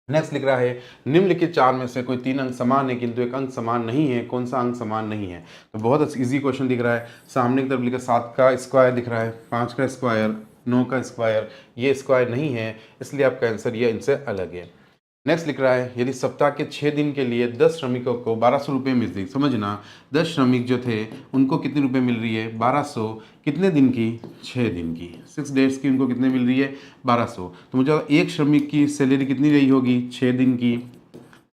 Next लिख रहा है निम्नलिखित चार में से कोई तीन अंक समान है किंतु एक अंक समान नहीं है, कौन सा अंक समान नहीं है। तो बहुत इजी क्वेश्चन दिख रहा है। सामने की तरफ लिखा 7 का स्क्वायर दिख रहा है, 5 का स्क्वायर, 9 का स्क्वायर, ये स्क्वायर नहीं है, इसलिए आपका आंसर ये इनसे अलग है। नेक्स्ट लिख रहा है यदि सप्ताह के 6 दिन के लिए 10 श्रमिकों को 1200 रुपये मिल रही, समझना 10 श्रमिक जो थे उनको कितने रुपए मिल रही है, 1200, कितने दिन की, 6 दिन की, 6 डेज की, उनको कितने मिल रही है, 1200। तो मुझे एक श्रमिक की सैलरी कितनी रही होगी, 6 दिन की,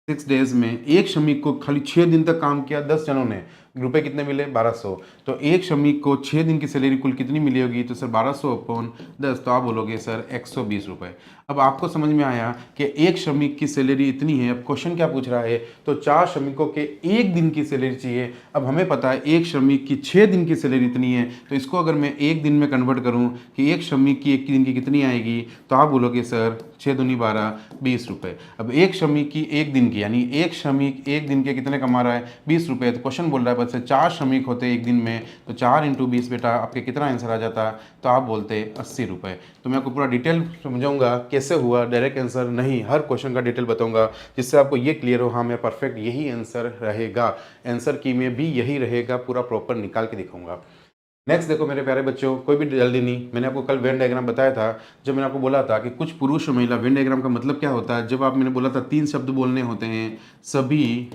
6 डेज में एक श्रमिक को खाली 6 दिन तक काम किया 10 जनों ने, रुपए कितने मिले, 1200। तो एक श्रमिक को 6 दिन की सैलरी कुल कितनी मिली होगी, तो सर 1200 अपॉन 10, तो आप बोलोगे सर 120 रुपये। अब आपको समझ में आया कि एक श्रमिक की सैलरी इतनी है। अब क्वेश्चन क्या पूछ रहा है, तो 4 श्रमिकों के एक दिन की सैलरी चाहिए। अब हमें पता है एक श्रमिक की 6 दिन की सैलरी इतनी है, तो इसको अगर मैं एक दिन में कन्वर्ट करूं कि एक श्रमिक की एक दिन की कितनी आएगी, तो आप बोलोगे सर 6 दूनी 12, 20 रुपये। अब एक श्रमिक की एक दिन की, यानी एक श्रमिक एक दिन के कितने कमा रहा है, 20 रुपये। तो क्वेश्चन बोल रहा है बच्चे 4 श्रमिक होते एक दिन में, तो 4 × 20 बेटा आपके कितना आंसर आ जाता, तो आप बोलते 80 रुपये। तो मैं आपको पूरा डिटेल समझाऊंगा कैसे हुआ, डायरेक्ट आंसर नहीं, हर क्वेश्चन का डिटेल बताऊंगा जिससे आपको ये क्लियर हो, हाँ मैं परफेक्ट यही आंसर रहेगा, आंसर की में भी यही रहेगा, पूरा प्रॉपर निकाल के दिखाऊंगा। नेक्स्ट देखो मेरे प्यारे बच्चों, कोई भी जल्दी नहीं, मैंने आपको कल वेन डायग्राम बताया था, जब मैंने आपको बोला था कि कुछ पुरुष और महिला। वेन डायग्राम का मतलब क्या होता है, जब आप, मैंने बोला था 3 शब्द बोलने होते हैं, सभी,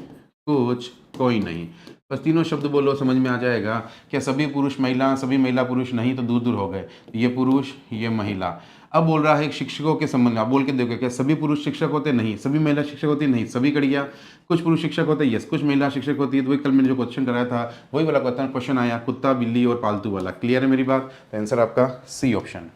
कुछ, कोई नहीं। बस तीनों शब्द बोलो, समझ में आ जाएगा। क्या सभी पुरुष महिला, सभी महिला पुरुष, नहीं तो दूर दूर हो गए, ये पुरुष ये महिला। अब बोल रहा है शिक्षकों के संबंध में, आप बोल के देखो, क्या सभी पुरुष शिक्षक होते, नहीं। सभी महिला शिक्षक होती, नहीं। सभी कड़िया, कुछ पुरुष शिक्षक होते, यस। कुछ महिला शिक्षक होती है, तो वही कल मैंने जो क्वेश्चन कराया था वही वाला क्वेश्चन आया, कुत्ता बिल्ली और पालतू वाला। क्लियर है मेरी बात, तो आंसर आपका सी ऑप्शन।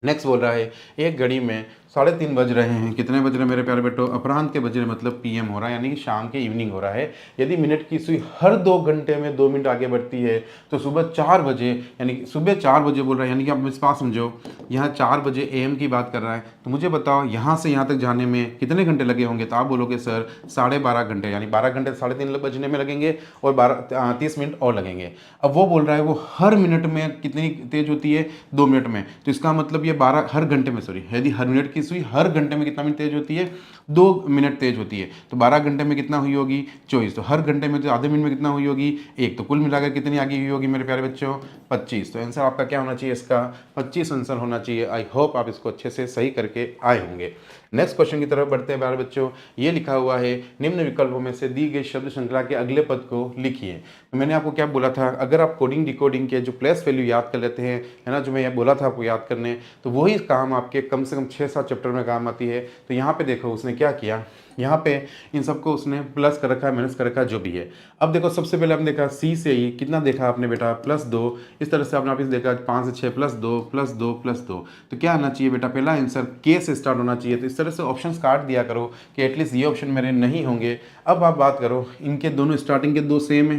नेक्स्ट बोल रहा है एक घड़ी में 3:30 बज रहे हैं, कितने बज रहे हैं मेरे प्यारे बेटो, अपराह्न के बज रहे, मतलब पीएम हो रहा है, यानी कि शाम के, इवनिंग हो रहा है। यदि मिनट की सुई हर 2 घंटे में 2 मिनट आगे बढ़ती है, तो सुबह 4 बजे, यानी कि सुबह 4 बजे बोल रहा है, यानी कि आप मेरे पास समझो, यहाँ 4 बजे AM की बात कर रहा है। तो मुझे बताओ यहाँ से यहाँ तक जाने में कितने घंटे लगे होंगे, तो आप बोलोगे सर 12.5 घंटे, यानी 12 घंटे 3:30 बजने में लगेंगे और 30 मिनट और लगेंगे। अब वो बोल रहा है वो हर मिनट में कितनी तेज होती है, 2 मिनट में। तो इसका मतलब ये 12 हर घंटे में, सॉरी, यदि हर मिनट की सुई हर घंटे में कितना मिनट तेज होती है, 2 मिनट तेज होती है, तो 12 घंटे में कितना हुई होगी, 24। तो हर घंटे में तो आधे मिनट में कितना हुई होगी, 1। तो कुल मिलाकर कितनी आगे हुई होगी मेरे प्यारे बच्चों, 25। तो आंसर आपका क्या होना चाहिए, इसका 25 आंसर होना चाहिए। आई होप आप इसको अच्छे से सही करके आए होंगे। नेक्स्ट क्वेश्चन की तरफ बढ़ते हैं प्यारे बच्चों। ये लिखा हुआ है निम्न विकल्पों में से दी गई शब्द श्रृंखला के अगले पद को लिखिए। तो मैंने आपको क्या बोला था, अगर आप कोडिंग डिकोडिंग के जो प्लेस वैल्यू याद कर लेते हैं, है ना, जो मैं बोला था आपको याद करने, तो वही काम आपके कम से कम 6-7 चैप्टर में काम आती है। तो यहाँ पे देखो उसने क्या किया, यहाँ पे इन सबको उसने प्लस कर रखा है, माइनस कर रखा है, जो भी है। अब देखो सबसे पहले आपने देखा सी से ही कितना देखा आपने बेटा, +2। इस तरह से आपने वापस देखा 5 से 6 +2 +2 +2। तो क्या आना चाहिए बेटा, पहला आंसर के से स्टार्ट होना चाहिए। तो इस तरह से ऑप्शंस काट दिया करो कि एटलीस्ट ये ऑप्शन मेरे नहीं होंगे। अब आप बात करो, इनके दोनों स्टार्टिंग के 2 सेम है,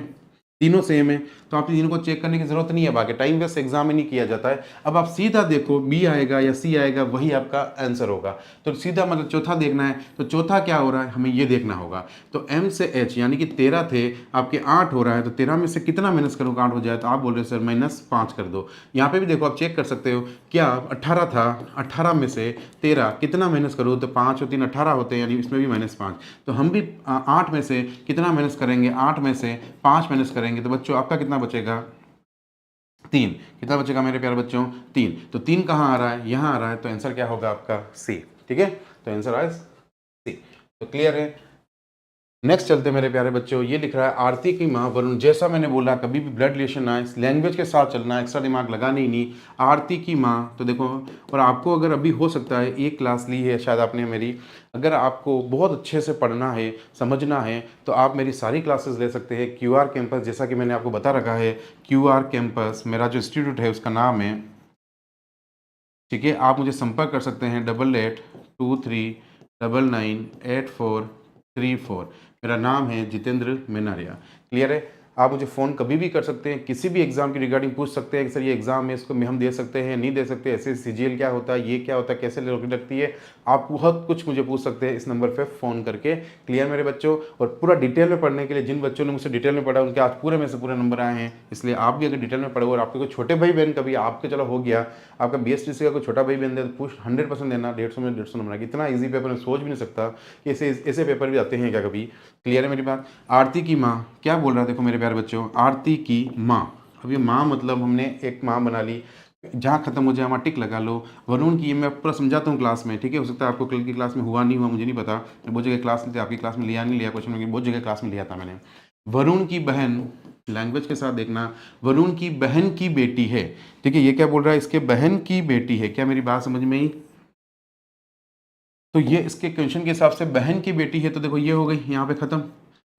तीनों सेम है, तो आप तीनों को चेक करने की जरूरत नहीं है, बाकी टाइम वेस्ट एग्जाम में नहीं किया जाता है। अब आप सीधा देखो बी आएगा या सी आएगा, वही आपका आंसर होगा। तो सीधा मतलब चौथा देखना है, तो चौथा क्या हो रहा है हमें ये देखना होगा। तो M से H यानी कि 13 थे, आपके 8 हो रहा है, तो 13 में से कितना माइनस करो 8 हो जाए, तो आप बोल रहे हो सर -5 कर दो। यहाँ पे भी देखो आप चेक कर सकते हो, क्या 18 था, 18 में से 13 कितना माइनस करो, तो 5 और 3 18 होते हैं, यानी इसमें भी -5। तो हम भी 8 में से कितना माइनस करेंगे, 8 में से 5 माइनस करेंगे, तो बच्चों आपका कितना बचेगा, 3। कितना बचेगा मेरे प्यारे बच्चों, 3। तो 3 कहाँ आ रहा है, यहाँ आ रहा है, तो आंसर क्या होगा आपका सी। ठीक है, तो आंसर आया सी। तो क्लियर है। नेक्स्ट चलते मेरे प्यारे बच्चों। ये लिख रहा है आरती की माँ वरुण, जैसा मैंने बोला कभी भी ब्लड रिलेशन ना, इस लैंग्वेज के साथ चलना, एक्स्ट्रा दिमाग लगाना ही नहीं। आरती की माँ, तो देखो, और आपको अगर अभी हो सकता है एक क्लास ली है शायद आपने मेरी, अगर आपको बहुत अच्छे से पढ़ना है, समझना है, तो आप मेरी सारी क्लासेस ले सकते हैं QR कैंपस, जैसा कि मैंने आपको बता रखा है। QR कैंपस मेरा जो इंस्टीट्यूट है उसका नाम है। ठीक है, आप मुझे संपर्क कर सकते हैं 8823998434। मेरा नाम है जितेंद्र मेनारिया। क्लियर है। आप मुझे फ़ोन कभी भी कर सकते हैं, किसी भी एग्ज़ाम की रिगार्डिंग पूछ सकते हैं कि सर ये एग्ज़ाम है, इसको हम दे सकते हैं, नहीं दे सकते, ऐसे सीजीएल क्या होता है, ये क्या होता है, कैसे लगती है, आप बहुत कुछ मुझे पूछ सकते हैं इस नंबर पर फ़ोन करके। क्लियर मेरे बच्चों? और पूरा डिटेल में पढ़ने के लिए जिन बच्चों ने मुझसे डिटेल में पढ़ा उनके आज पूरे में से पूरे नंबर आए हैं, इसलिए आप भी अगर डिटेल में पढ़ो और आपके कोई छोटे भाई बहन कभी आपके चलो हो गया, आपका BSTC का कोई छोटा भाई बहन दे तो पूछ 100% देना, 150 में 150 नंबर आएगा। इतना ईजी पेपर मैं सोच भी नहीं सकता कि ऐसे पेपर भी आते हैं क्या कभी। क्लियर है मेरी बात? आरती की माँ क्या बोल रहा है, देखो मेरे प्यारे बच्चों, आरती की माँ। अब ये माँ मतलब हमने एक माँ बना ली, जहाँ खत्म हो जाए वहाँ टिक लगा लो। वरुण की, मैं पूरा समझाता हूँ क्लास में, ठीक है? हो सकता है आपको कल की क्लास में हुआ नहीं हुआ, मुझे नहीं पता, बहुत जगह क्लास में थे, आपकी क्लास में लिया नहीं लिया क्वेश्चन, बहुत जगह क्लास में लिया था मैंने। वरुण की बहन, लैंग्वेज के साथ देखना, वरुण की बहन की बेटी है, ठीक है? ये क्या बोल रहा है, इसके बहन की बेटी है। क्या मेरी बात समझ में आई? तो ये इसके क्वेश्चन के हिसाब से बहन की बेटी है, तो देखो ये हो गई यहाँ पे खत्म,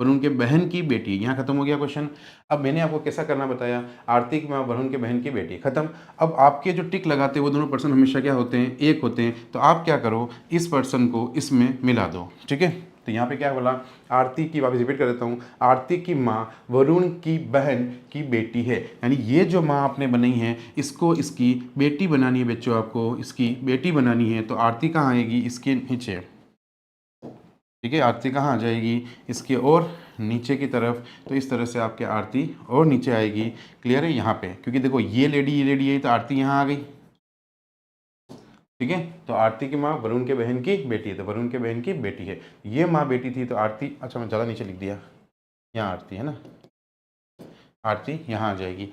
वरुण के बहन की बेटी, यहाँ खत्म हो गया क्वेश्चन। अब मैंने आपको कैसा करना बताया, आरती की माँ, वरुण के बहन की बेटी, खत्म। अब आपके जो टिक लगाते हैं वो दोनों पर्सन हमेशा क्या होते हैं, एक होते हैं, तो आप क्या करो, इस पर्सन को इसमें मिला दो, ठीक है? तो यहाँ पे क्या बोला, आरती की, वापस रिपीट कर देता हूँ, आरती की माँ वरुण की बहन की बेटी है, यानी ये जो माँ आपने बनाई है इसको इसकी बेटी बनानी है बच्चों, आपको इसकी बेटी बनानी है, तो आरती कहाँ आएगी, इसके नीचे, ठीक है? आरती कहाँ आ जाएगी, इसके और नीचे की तरफ, तो इस तरह से आपके आरती और नीचे आएगी। क्लियर है? यहाँ पे क्योंकि देखो ये लेडी आई तो आरती यहाँ आ गई, ठीक है? तो आरती की माँ वरुण के बहन की बेटी है, तो वरुण के बहन की बेटी है। ये माँ बेटी थी तो आरती, अच्छा मैं ज़्यादा नीचे लिख दिया, यहाँ आरती है ना, आरती यहाँ आ जाएगी।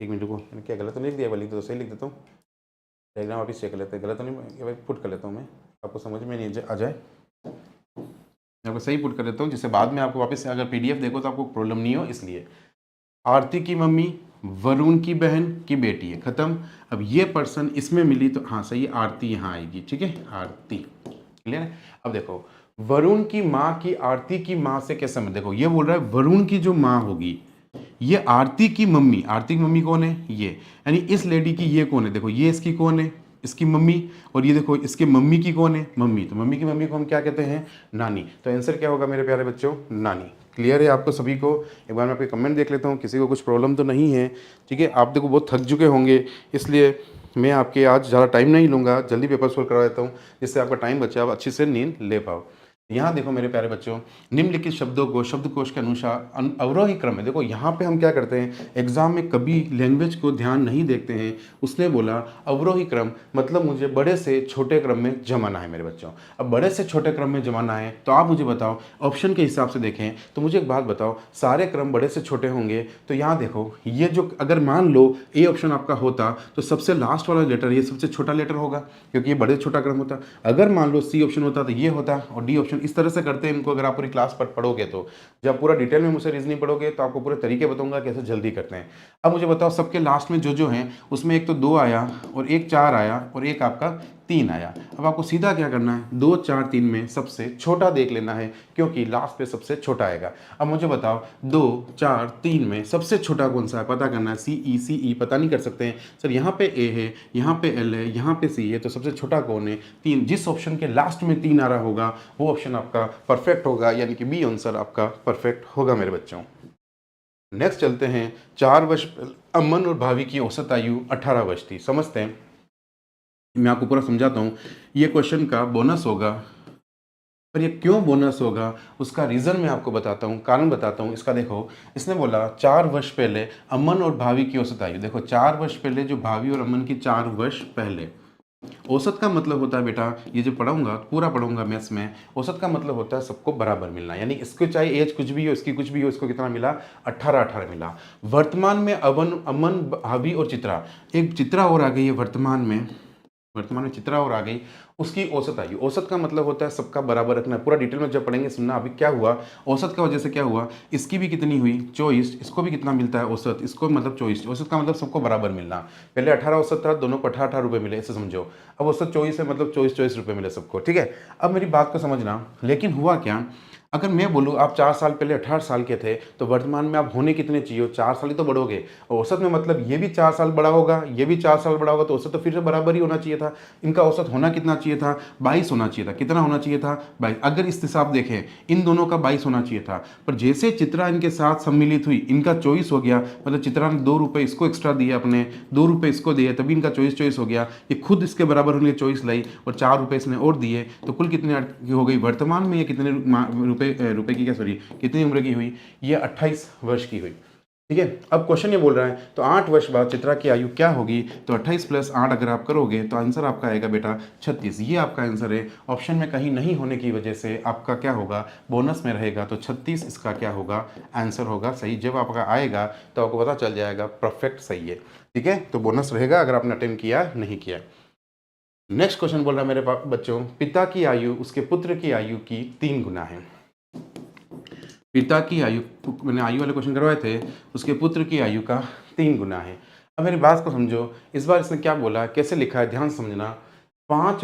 एक मिनट को, मैंने क्या गलत तो नहीं लिख दिया, लिख दो तो सही लिख देता हूँ, डायग्राम वापस चेक कर लेते हैं, गलत तो नहीं, पुट कर लेता हूँ मैं, आपको समझ में नहीं आ जाए, मैं आपको सही पुट कर देता हूँ जिससे बाद में आपको वापस अगर PDF देखो तो आपको प्रॉब्लम नहीं हो, इसलिए आरती की मम्मी वरुण की बहन की बेटी है, खत्म। अब ये पर्सन इसमें मिली तो हाँ सही है, आरती यहाँ आएगी, ठीक है? आरती, क्लियर है? अब देखो वरुण की माँ की आरती की माँ से कैसे, में देखो ये बोल रहा है वरुण की जो माँ होगी ये आरती की मम्मी, आरती की मम्मी कौन है, ये, यानी इस लेडी की ये कौन है, देखो ये इसकी कौन है, इसकी मम्मी, और ये देखो इसके मम्मी की कौन है, मम्मी, तो मम्मी की मम्मी को हम क्या कहते हैं, नानी। तो आंसर क्या होगा मेरे प्यारे बच्चों, नानी। क्लियर है आपको सभी को? एक बार मैं आपके कमेंट देख लेता हूँ, किसी को कुछ प्रॉब्लम तो नहीं है, ठीक है? आप देखो बहुत थक चुके होंगे, इसलिए मैं आपके आज ज़्यादा टाइम नहीं लूँगा, जल्दी पेपर सोल्व करवा देता हूँ जिससे आपका टाइम बचे, आप अच्छी से नींद ले पाओ। यहाँ देखो मेरे प्यारे बच्चों, निम्नलिखित शब्दों को शब्दकोश के अनुसार अवरोही क्रम में, देखो यहाँ पे हम क्या करते हैं, एग्जाम में कभी लैंग्वेज को ध्यान नहीं देखते हैं। उसने बोला अवरोही क्रम, मतलब मुझे बड़े से छोटे क्रम में जमाना है मेरे बच्चों। अब बड़े से छोटे क्रम में जमाना है तो आप मुझे बताओ, ऑप्शन के हिसाब से देखें तो मुझे एक बात बताओ, सारे क्रम बड़े से छोटे होंगे, तो यहाँ देखो ये जो, अगर मान लो ए ऑप्शन आपका होता तो सबसे लास्ट वाला लेटर ये सबसे छोटा लेटर होगा क्योंकि ये बड़े छोटा क्रम होता। अगर मान लो सी ऑप्शन होता तो ये होता, और डी ऑप्शन, इस तरह से करते हैं इनको। अगर आप पूरी क्लास पर पढ़ोगे तो, जब पूरा डिटेल में मुझसे रीजनिंग पढ़ोगे तो आपको पूरे तरीके बताऊंगा कैसे जल्दी करते हैं। अब मुझे बताओ सबके लास्ट में जो हैं उसमें एक तो 2 आया और एक 4 आया और एक आपका 3 आया। अब आपको सीधा क्या करना है, 2 4 3 में सबसे छोटा देख लेना है क्योंकि लास्ट पे सबसे छोटा आएगा। अब मुझे बताओ 2 4 3 में सबसे छोटा कौन सा है, पता करना है। CE पता नहीं कर सकते हैं सर, यहाँ पे A है, यहाँ पे L है, यहाँ पे C है, तो सबसे छोटा कौन है, 3। जिस ऑप्शन के लास्ट में 3 आ रहा होगा वो ऑप्शन आपका परफेक्ट होगा, यानी कि बी आंसर आपका परफेक्ट होगा मेरे बच्चों। नेक्स्ट चलते हैं, 4 वर्ष अमन और भावी की औसत आयु 18 वर्ष थी। समझते हैं, मैं आपको पूरा समझाता हूँ। ये क्वेश्चन का बोनस होगा, पर ये क्यों बोनस होगा उसका रीज़न मैं आपको बताता हूँ, कारण बताता हूँ इसका। देखो इसने बोला 4 वर्ष पहले अमन और भावी की औसत आयु। देखो 4 वर्ष पहले जो भावी और अमन की 4 वर्ष पहले, औसत का मतलब होता है बेटा, ये जो पढ़ाऊंगा पूरा पढ़ाऊंगा मैथ्स में, औसत का मतलब होता है सबको बराबर मिलना, यानी इसको चाहे एज कुछ भी हो, इसकी कुछ भी हो, इसको कितना मिला, 18 मिला। वर्तमान में अमन भाभी और चित्रा, एक चित्रा और आ गई है वर्तमान में चित्रा और आ गई, उसकी औसत आयु। औसत का मतलब होता है सबका बराबर रखना। पूरा डिटेल में जब पढ़ेंगे सुनना। अभी क्या हुआ, औसत का वजह से क्या हुआ, इसकी भी कितनी हुई 24, इसको भी कितना मिलता है औसत, इसको मतलब 24। औसत का मतलब सबको बराबर मिलना। पहले 18 औसत था, दोनों को 18 रुपये मिले, ऐसे समझो। अब औसत 24 है, मतलब 24 रुपये मिले सबको, ठीक है। अब मेरी बात को समझना, लेकिन हुआ क्या, अगर मैं बोलूँ आप 4 साल पहले 18 साल के थे, तो वर्तमान में आप होने कितने चाहिए हो? 4 साल ही तो बढ़ोगे। औसत में मतलब ये भी 4 साल बड़ा होगा, ये भी 4 साल बड़ा होगा, तो औसत तो फिर से बराबर ही होना चाहिए था। इनका औसत होना कितना चाहिए था? 22 होना चाहिए था। कितना होना चाहिए था? 22। अगर इस हिसाब देखें, इन दोनों का 22 होना चाहिए था, पर जैसे चित्रा इनके साथ सम्मिलित हुई, इनका 24 हो गया, मतलब चित्रा ने 2 रुपये इसको एक्स्ट्रा दिए, अपने 2 रुपये इसको दिए, तभी इनका 24 हो गया। ये खुद इसके बराबर होने के 24 लाई और 4 रुपये इसने और दिए, तो कुल कितने की हो गई वर्तमान में? ये कितने रुपए की, क्या सॉरी, कितनी उम्र की हुई? ये 28 वर्ष की हुई। ठीक है, अब क्वेश्चन ये बोल रहा है तो 8 वर्ष बाद चित्रा की आयु क्या होगी? तो 28 + 8 अगर आप करोगे तो आंसर आपका आएगा बेटा 36। ये आपका आंसर है। ऑप्शन में कहीं नहीं होने की वजह से आपका क्या होगा? बोनस में रहेगा, तो 36 इसका क्या होगा? आंसर होगा सही। जब आपका आएगा तो आपको पता चल जाएगा परफेक्ट सही है। ठीक है, तो बोनस रहेगा अगर आपने अटेम्प्ट किया नहीं किया। नेक्स्ट क्वेश्चन बोल रहा है मेरे बच्चों, पिता की आयु उसके पुत्र की आयु की 3 गुना है। पिता की आयु, मैंने आयु वाले क्वेश्चन करवाए थे, उसके पुत्र की आयु का 3 गुना है। अब मेरी बात को समझो, इस बार इसने क्या बोला, कैसे लिखा है, ध्यान समझना। 5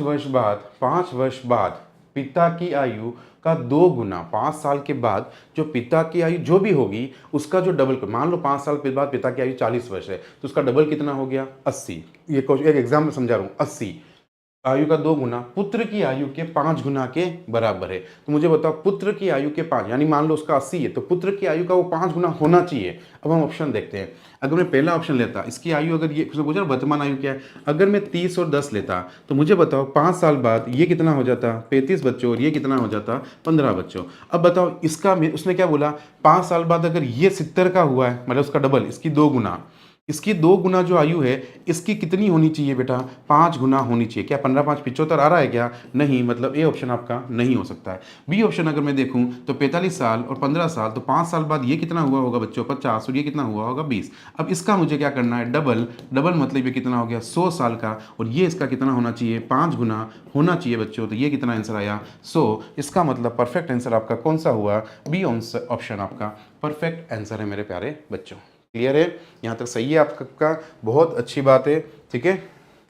वर्ष बाद पिता की आयु का 2 गुना, 5 साल के बाद जो पिता की आयु जो भी होगी उसका जो डबल, मान लो 5 साल के बाद पिता की आयु 40 वर्ष है, तो उसका डबल कितना हो गया? 80। ये एक एग्जाम्पल समझा रहा हूँ। 80 आयु का 2 गुना पुत्र की आयु के 5 गुना के बराबर है। तो मुझे बताओ पुत्र की आयु के 5, यानी मान लो उसका 80 है, तो पुत्र की आयु का वो 5 गुना होना चाहिए। अब हम ऑप्शन देखते हैं। अगर मैं पहला ऑप्शन लेता, इसकी आयु अगर ये पूछा वर्तमान आयु क्या है, अगर मैं 30 और 10 लेता, तो मुझे बताओ 5 साल बाद ये कितना हो जाता? 35 बच्चों, और ये कितना हो जाता? 15 बच्चों। अब बताओ इसका, उसने क्या बोला, 5 साल बाद अगर ये 70 का हुआ है, मतलब उसका डबल, इसकी 2 गुना, इसकी 2 गुना जो आयु है इसकी कितनी होनी चाहिए बेटा? 5 गुना होनी चाहिए। क्या 15 5 75 आ रहा है क्या? नहीं, मतलब ए ऑप्शन आपका नहीं हो सकता है। बी ऑप्शन अगर मैं देखूं तो 45 साल और 15 साल, तो 5 साल बाद ये कितना हुआ होगा बच्चों? 50, और ये कितना हुआ होगा? 20। अब इसका मुझे क्या करना है? डबल। डबल मतलब ये कितना हो गया? 100 साल का, और ये इसका कितना होना चाहिए? 5 गुना होना चाहिए बच्चों। तो ये कितना आंसर आया? 100। इसका मतलब परफेक्ट आंसर आपका कौन सा हुआ? बी ऑप्शन आपका परफेक्ट आंसर है मेरे प्यारे बच्चों। क्लियर है? यहाँ तक सही है आपका, बहुत अच्छी बात है। ठीक है,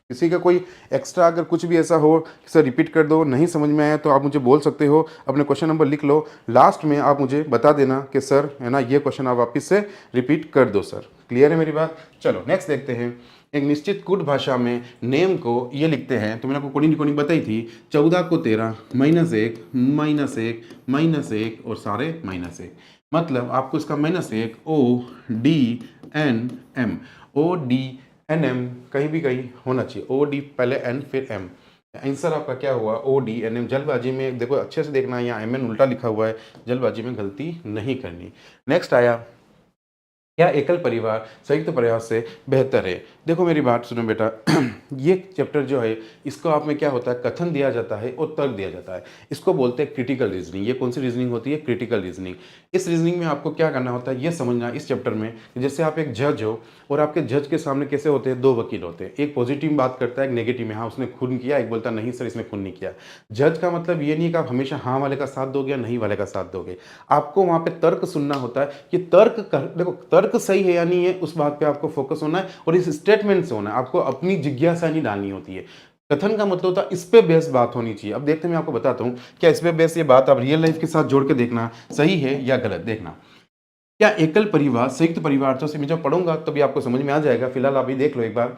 किसी का कोई एक्स्ट्रा अगर कुछ भी ऐसा हो कि सर रिपीट कर दो, नहीं समझ में आया, तो आप मुझे बोल सकते हो, अपने क्वेश्चन नंबर लिख लो, लास्ट में आप मुझे बता देना कि सर है ना ये क्वेश्चन आप वापस से रिपीट कर दो सर। क्लियर है मेरी बात? चलो नेक्स्ट देखते हैं। एक निश्चित कूट भाषा में नेम को ये लिखते हैं, तो मैंने आपको कोडिंग रिकॉर्डिंग बताई थी, 14 को 13 -1 -1 और सारे -1, मतलब आपको इसका -1 ODNM, ODNM कहीं भी कहीं होना चाहिए, OD पहले N फिर M। आंसर आपका क्या हुआ? ODNM। जल्दबाजी में देखो, अच्छे से देखना, यहाँ MN उल्टा लिखा हुआ है, जल्दबाजी में गलती नहीं करनी। नेक्स्ट आया, क्या एकल परिवार संयुक्त परिवार से बेहतर है? देखो मेरी बात सुनो बेटा, ये चैप्टर जो है इसको आप में क्या होता है, कथन दिया जाता है और तर्क दिया जाता है। इसको बोलते हैं क्रिटिकल रीजनिंग। ये कौन सी रीजनिंग होती है? Critical reasoning. इस रीजनिंग में आपको क्या करना होता है, ये समझना इस चैप्टर में, जैसे आप एक जज हो और आपके जज के सामने कैसे होते हैं? 2 वकील होते हैं, एक पॉजिटिव बात करता है, एक नेगेटिव में, हाँ उसने खून किया, एक बोलता नहीं सर इसने खून नहीं किया। जज का मतलब ये नहीं कि आप हमेशा हाँ वाले का साथ दोगे या नहीं वाले का साथ दोगे, आपको वहाँ पे तर्क सुनना होता है कि देखो तर्क सही है या नहीं है, उस बात पे आपको फोकस होना है, और इस स्टेटमेंट से होना है, आपको अपनी जिज्ञासा नहीं डालनी होती है। कथन का मतलब होता है इस पे बेस बात होनी चाहिए। अब देखते हैं, मैं आपको बताता हूँ क्या इस पे बेस ये बात आप रियल लाइफ के साथ जोड़ के देखना सही है या गलत। देखना, क्या एकल परिवार संयुक्त परिवार, तो मैं जब पढ़ूंगा तभी आपको समझ में आ जाएगा, फिलहाल आप ही देख लो एक बार।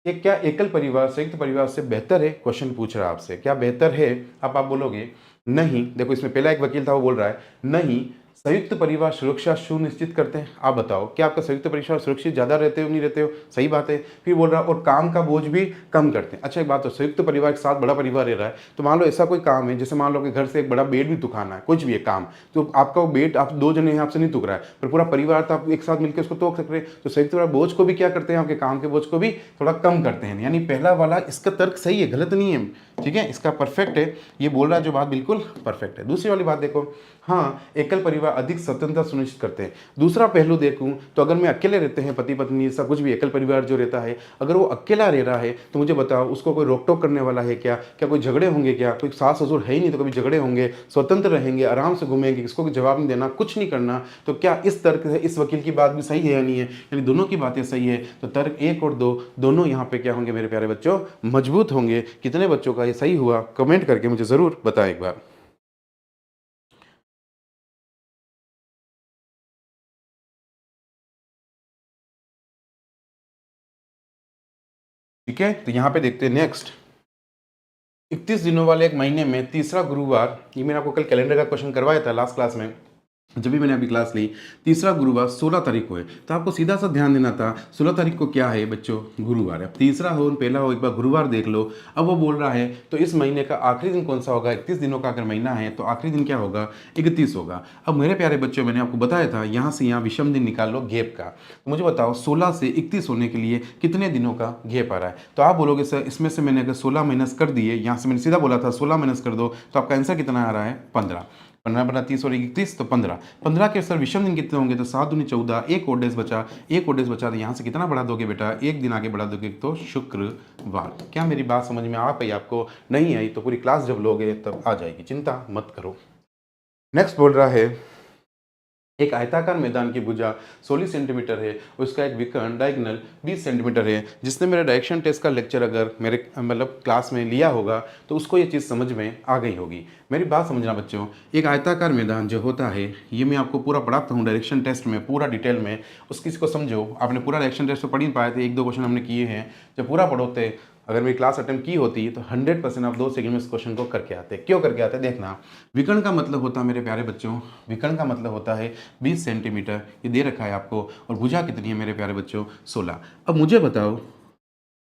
ये क्या एकल परिवार संयुक्त परिवार से बेहतर है? क्वेश्चन पूछ रहा है आपसे, क्या बेहतर है? आप बोलोगे नहीं। देखो इसमें पहला एक वकील था, वो बोल रहा है नहीं, संयुक्त परिवार सुरक्षा सुनिश्चित करते हैं। आप बताओ क्या आपका संयुक्त परिवार सुरक्षित ज्यादा रहते हो नहीं रहते हो? सही बात है। फिर बोल रहा है और काम का बोझ भी कम करते हैं। अच्छा एक बात, तो संयुक्त परिवार के साथ बड़ा परिवार रह रहा है, तो मान लो ऐसा कोई काम है, जैसे मान लो कि घर से एक बड़ा बेड भी तुखाना है, कुछ भी है काम, तो आपका वो बेड आप 2 जने हैं, आपसे नहीं तुक रहा है, पर पूरा परिवार तो आप एक साथ मिलकर उसको तोड़ सकते हैं। तो संयुक्त परिवार बोझ को भी क्या करते हैं, आपके काम के बोझ को भी थोड़ा कम करते हैं। यानी पहला वाला इसका तर्क सही है, गलत नहीं है। ठीक है, इसका परफेक्ट है, ये बोल रहा है जो बात बिल्कुल परफेक्ट है। दूसरी वाली बात देखो, हाँ एकल परिवार अधिक स्वतंत्रता सुनिश्चित करते हैं। दूसरा पहलू देखूं तो अगर मैं अकेले रहते हैं पति पत्नी, ऐसा कुछ भी, एकल परिवार जो रहता है, अगर वो अकेला रह रहा है तो मुझे बताओ उसको कोई रोक टोक करने वाला है क्या? क्या कोई झगड़े होंगे क्या? कोई सास ससुर है ही नहीं तो कभी झगड़े होंगे? स्वतंत्र रहेंगे, आराम से घूमेंगे, किसको कोई जवाब नहीं देना, कुछ नहीं करना। तो क्या इस तर्क है, इस वकील की बात भी सही है या नहीं है? यानी दोनों की बातें सही है, तो तर्क 1 और 2 दोनों यहाँ पे क्या होंगे मेरे प्यारे बच्चों? मजबूत होंगे। कितने बच्चों का ये सही हुआ कमेंट करके मुझे जरूर बताएं एक बार। ठीक है, तो यहाँ पे देखते हैं नेक्स्ट 31 दिनों वाले एक महीने में तीसरा गुरुवार, ये मैंने आपको कल कैलेंडर का क्वेश्चन करवाया था लास्ट क्लास में, जब भी मैंने अभी क्लास ली। तीसरा गुरुवार 16 तारीख को है, तो आपको सीधा सा ध्यान देना था 16 तारीख को क्या है बच्चों, गुरुवार है। अब तीसरा हो पहला हो, एक बार गुरुवार देख लो। अब वो बोल रहा है तो इस महीने का आखिरी दिन कौन सा होगा, 31 दिनों का अगर महीना है तो आखिरी दिन क्या होगा, 31 होगा। अब मेरे प्यारे बच्चों, मैंने आपको बताया था यहाँ से यहाँ विषम दिन निकाल लो गैप का। तो मुझे बताओ 16 से 31 होने के लिए कितने दिनों का गैप आ रहा है। तो आप बोलोगे सर इसमें से मैंने अगर 16 माइनस कर दिए, यहाँ से मैंने सीधा बोला था 16 माइनस कर दो, तो आपका आंसर कितना आ रहा है, 15। 15 बना 30 और 31 तो 15। 15 के सर विषम दिन कितने होंगे, तो 7 दूनी 14, एक और डेज बचा, एक और डेज बचा, तो यहाँ से कितना बढ़ा दोगे बेटा, एक दिन आगे बढ़ा दोगे तो शुक्रवार। क्या मेरी बात समझ में आ पाई आपको? नहीं आई तो पूरी क्लास जब लोगे तब आ जाएगी, चिंता मत करो। नेक्स्ट बोल रहा है एक आयताकार मैदान की भुजा 16 सेंटीमीटर है, उसका एक विकर्ण डायगोनल 20 सेंटीमीटर है। जिसने मेरे डायरेक्शन टेस्ट का लेक्चर अगर मेरे मतलब क्लास में लिया होगा तो उसको ये चीज़ समझ में आ गई होगी। मेरी बात समझना बच्चों, एक आयताकार मैदान जो होता है, ये मैं आपको पूरा पढ़ाता हूँ डायरेक्शन टेस्ट में पूरा डिटेल में, उस किसी को समझो। आपने पूरा डायरेक्शन टेस्ट तो पढ़ ही पाए थे, 1-2 क्वेश्चन हमने किए हैं। जब पूरा पढ़ोते, अगर मेरी क्लास अटेम्प्ट की होती तो 100% आप 2 सेकंड में इस क्वेश्चन को करके आते। क्यों करके आते देखना। विकर्ण का मतलब होता है मेरे प्यारे बच्चों, विकर्ण का मतलब होता है 20 सेंटीमीटर, ये दे रखा है आपको। और भुजा कितनी है मेरे प्यारे बच्चों, 16। अब मुझे बताओ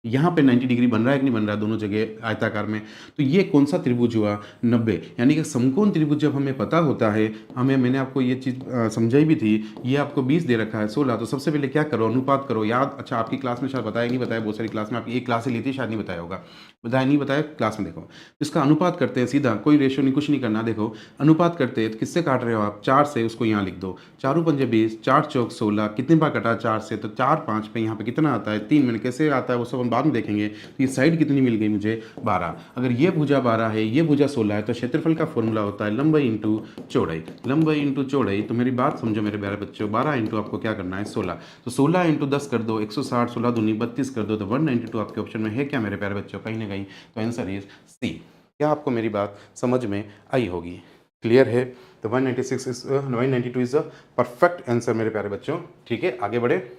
यहाँ पे 90 डिग्री बन रहा है कि नहीं बन रहा है दोनों जगह आयताकार में, तो ये कौन सा त्रिभुज हुआ, 90। यानी कि समकोण त्रिभुज जब हमें पता होता है, मैंने आपको ये चीज़ समझाई भी थी। ये आपको 20 दे रखा है, 16, तो सबसे पहले क्या करो, अनुपात करो याद। अच्छा आपकी क्लास में शायद बताया नहीं बताया, बहुत सारी क्लास में आपकी एक क्लास ही ली थी, शायद नहीं बताया होगा, बताया नहीं बताया क्लास में। देखो इसका अनुपात करते हैं सीधा, कोई रेशियो नहीं, कुछ नहीं करना। देखो अनुपात करते हैं तो किससे काट रहे हो आप, 4 से, उसको यहाँ लिख दो। 4 पंजे 20, 4 चौक 16, कितने बार कटा 4 से, तो 4 5 पे यहाँ पे कितना आता है, 3 मिनट कैसे आता है वो सब हम बाद में देखेंगे। तो ये साइड कितनी मिल गई मुझे, 12। अगर ये भुजा 12 है, ये भुजा 16 है, तो क्षेत्रफल का फॉर्मूला होता है लंबाई इंटू चौड़ाई, लंबाई इंटू चौड़ाई। तो मेरी बात समझो मेरे प्यारे बच्चों, 12 इंटू आपको क्या करना है, 16। तो 16 इंटू 10 कर दो, 160, 16 दूनी 32 कर दो, तो 192 आपके ऑप्शन में है क्या मेरे प्यारे बच्चों, कहीं ना कहीं। तो आंसर इज सी। क्या आपको मेरी बात समझ में आई होगी, क्लियर है? तो 192 इज द परफेक्ट आंसर मेरे प्यारे बच्चों। ठीक है, आगे बढ़े,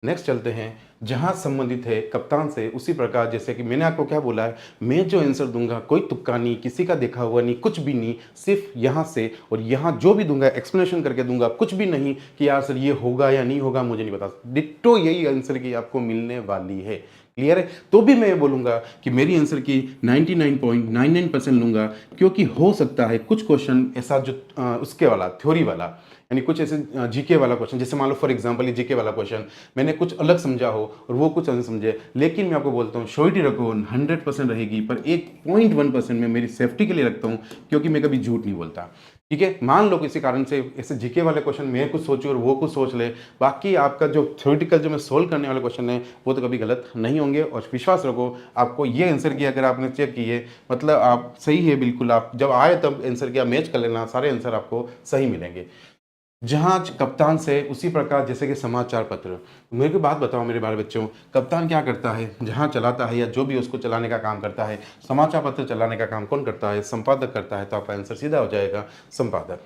नेक्स्ट चलते हैं। जहां संबंधित है कप्तान से, उसी प्रकार जैसे कि मैंने आपको क्या बोला है, मैं जो आंसर दूंगा कोई तुक्का नहीं, किसी का देखा हुआ नहीं, कुछ भी नहीं, सिर्फ यहां से और यहां जो भी दूंगा एक्सप्लेनेशन करके दूंगा, कुछ भी नहीं कि यार सर ये होगा या नहीं होगा मुझे नहीं पता। डिट्टो यही आंसर की आपको मिलने वाली है, क्लियर है? तो भी मैं ये बोलूंगा कि मेरी आंसर की 99.99% लूंगा, क्योंकि हो सकता है कुछ क्वेश्चन ऐसा जो उसके वाला थ्योरी वाला, यानी कुछ ऐसे जीके वाला क्वेश्चन, जैसे मान लो फॉर एग्जांपल ये जीके वाला क्वेश्चन मैंने कुछ अलग समझा हो और वो कुछ अलग समझे, लेकिन मैं आपको बोलता हूँ श्योरिटी रखो 100% रहेगी, पर 1.1% में मेरी सेफ्टी के लिए रखता हूँ, क्योंकि मैं कभी झूठ नहीं बोलता। ठीक है, मान लो किसी कारण से ऐसे जीके वाले क्वेश्चन मैं कुछ सोचूं और वो कुछ सोच ले, बाकी आपका जो थ्योरेटिकल जो मैं सोल्व करने वाले क्वेश्चन है वो तो कभी गलत नहीं होंगे। और विश्वास रखो, आपको ये आंसर किया अगर आपने चेक किए, मतलब आप सही है बिल्कुल, आप जब आए तब आंसर किया, मैच कर लेना, सारे आंसर आपको सही मिलेंगे। जहाज कप्तान से, उसी प्रकार जैसे कि समाचार पत्र। मेरे को बात बताओ मेरे बारे बच्चों, कप्तान क्या करता है, जहां चलाता है या जो भी उसको चलाने का काम करता है। समाचार पत्र चलाने का काम कौन करता है, संपादक करता है। तो आपका आंसर सीधा हो जाएगा संपादक।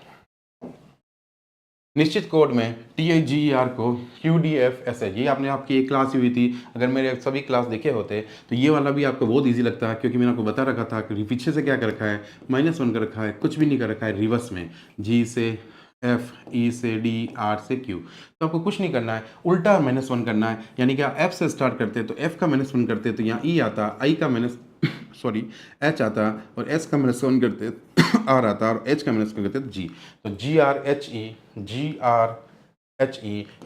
निश्चित कोड में TIGER को QDFSH, ये आपने आपकी एक क्लास हुई थी, अगर मेरे सभी क्लास देखे होते तो ये वाला भी आपको बहुत इजी लगता है, क्योंकि मैंने आपको बता रखा था कि पीछे से क्या कर रखा है, -1 कर रखा है, कुछ भी नहीं कर रखा है, रिवर्स में G से F, E से D, R से Q। तो आपको कुछ नहीं करना है, उल्टा -1 करना है। यानी कि आप F से स्टार्ट करते तो F का -1 करते तो यहाँ E आता, I का H आता, और S का -1 करते R आता, और H का -1 करते तो G। तो GRHE,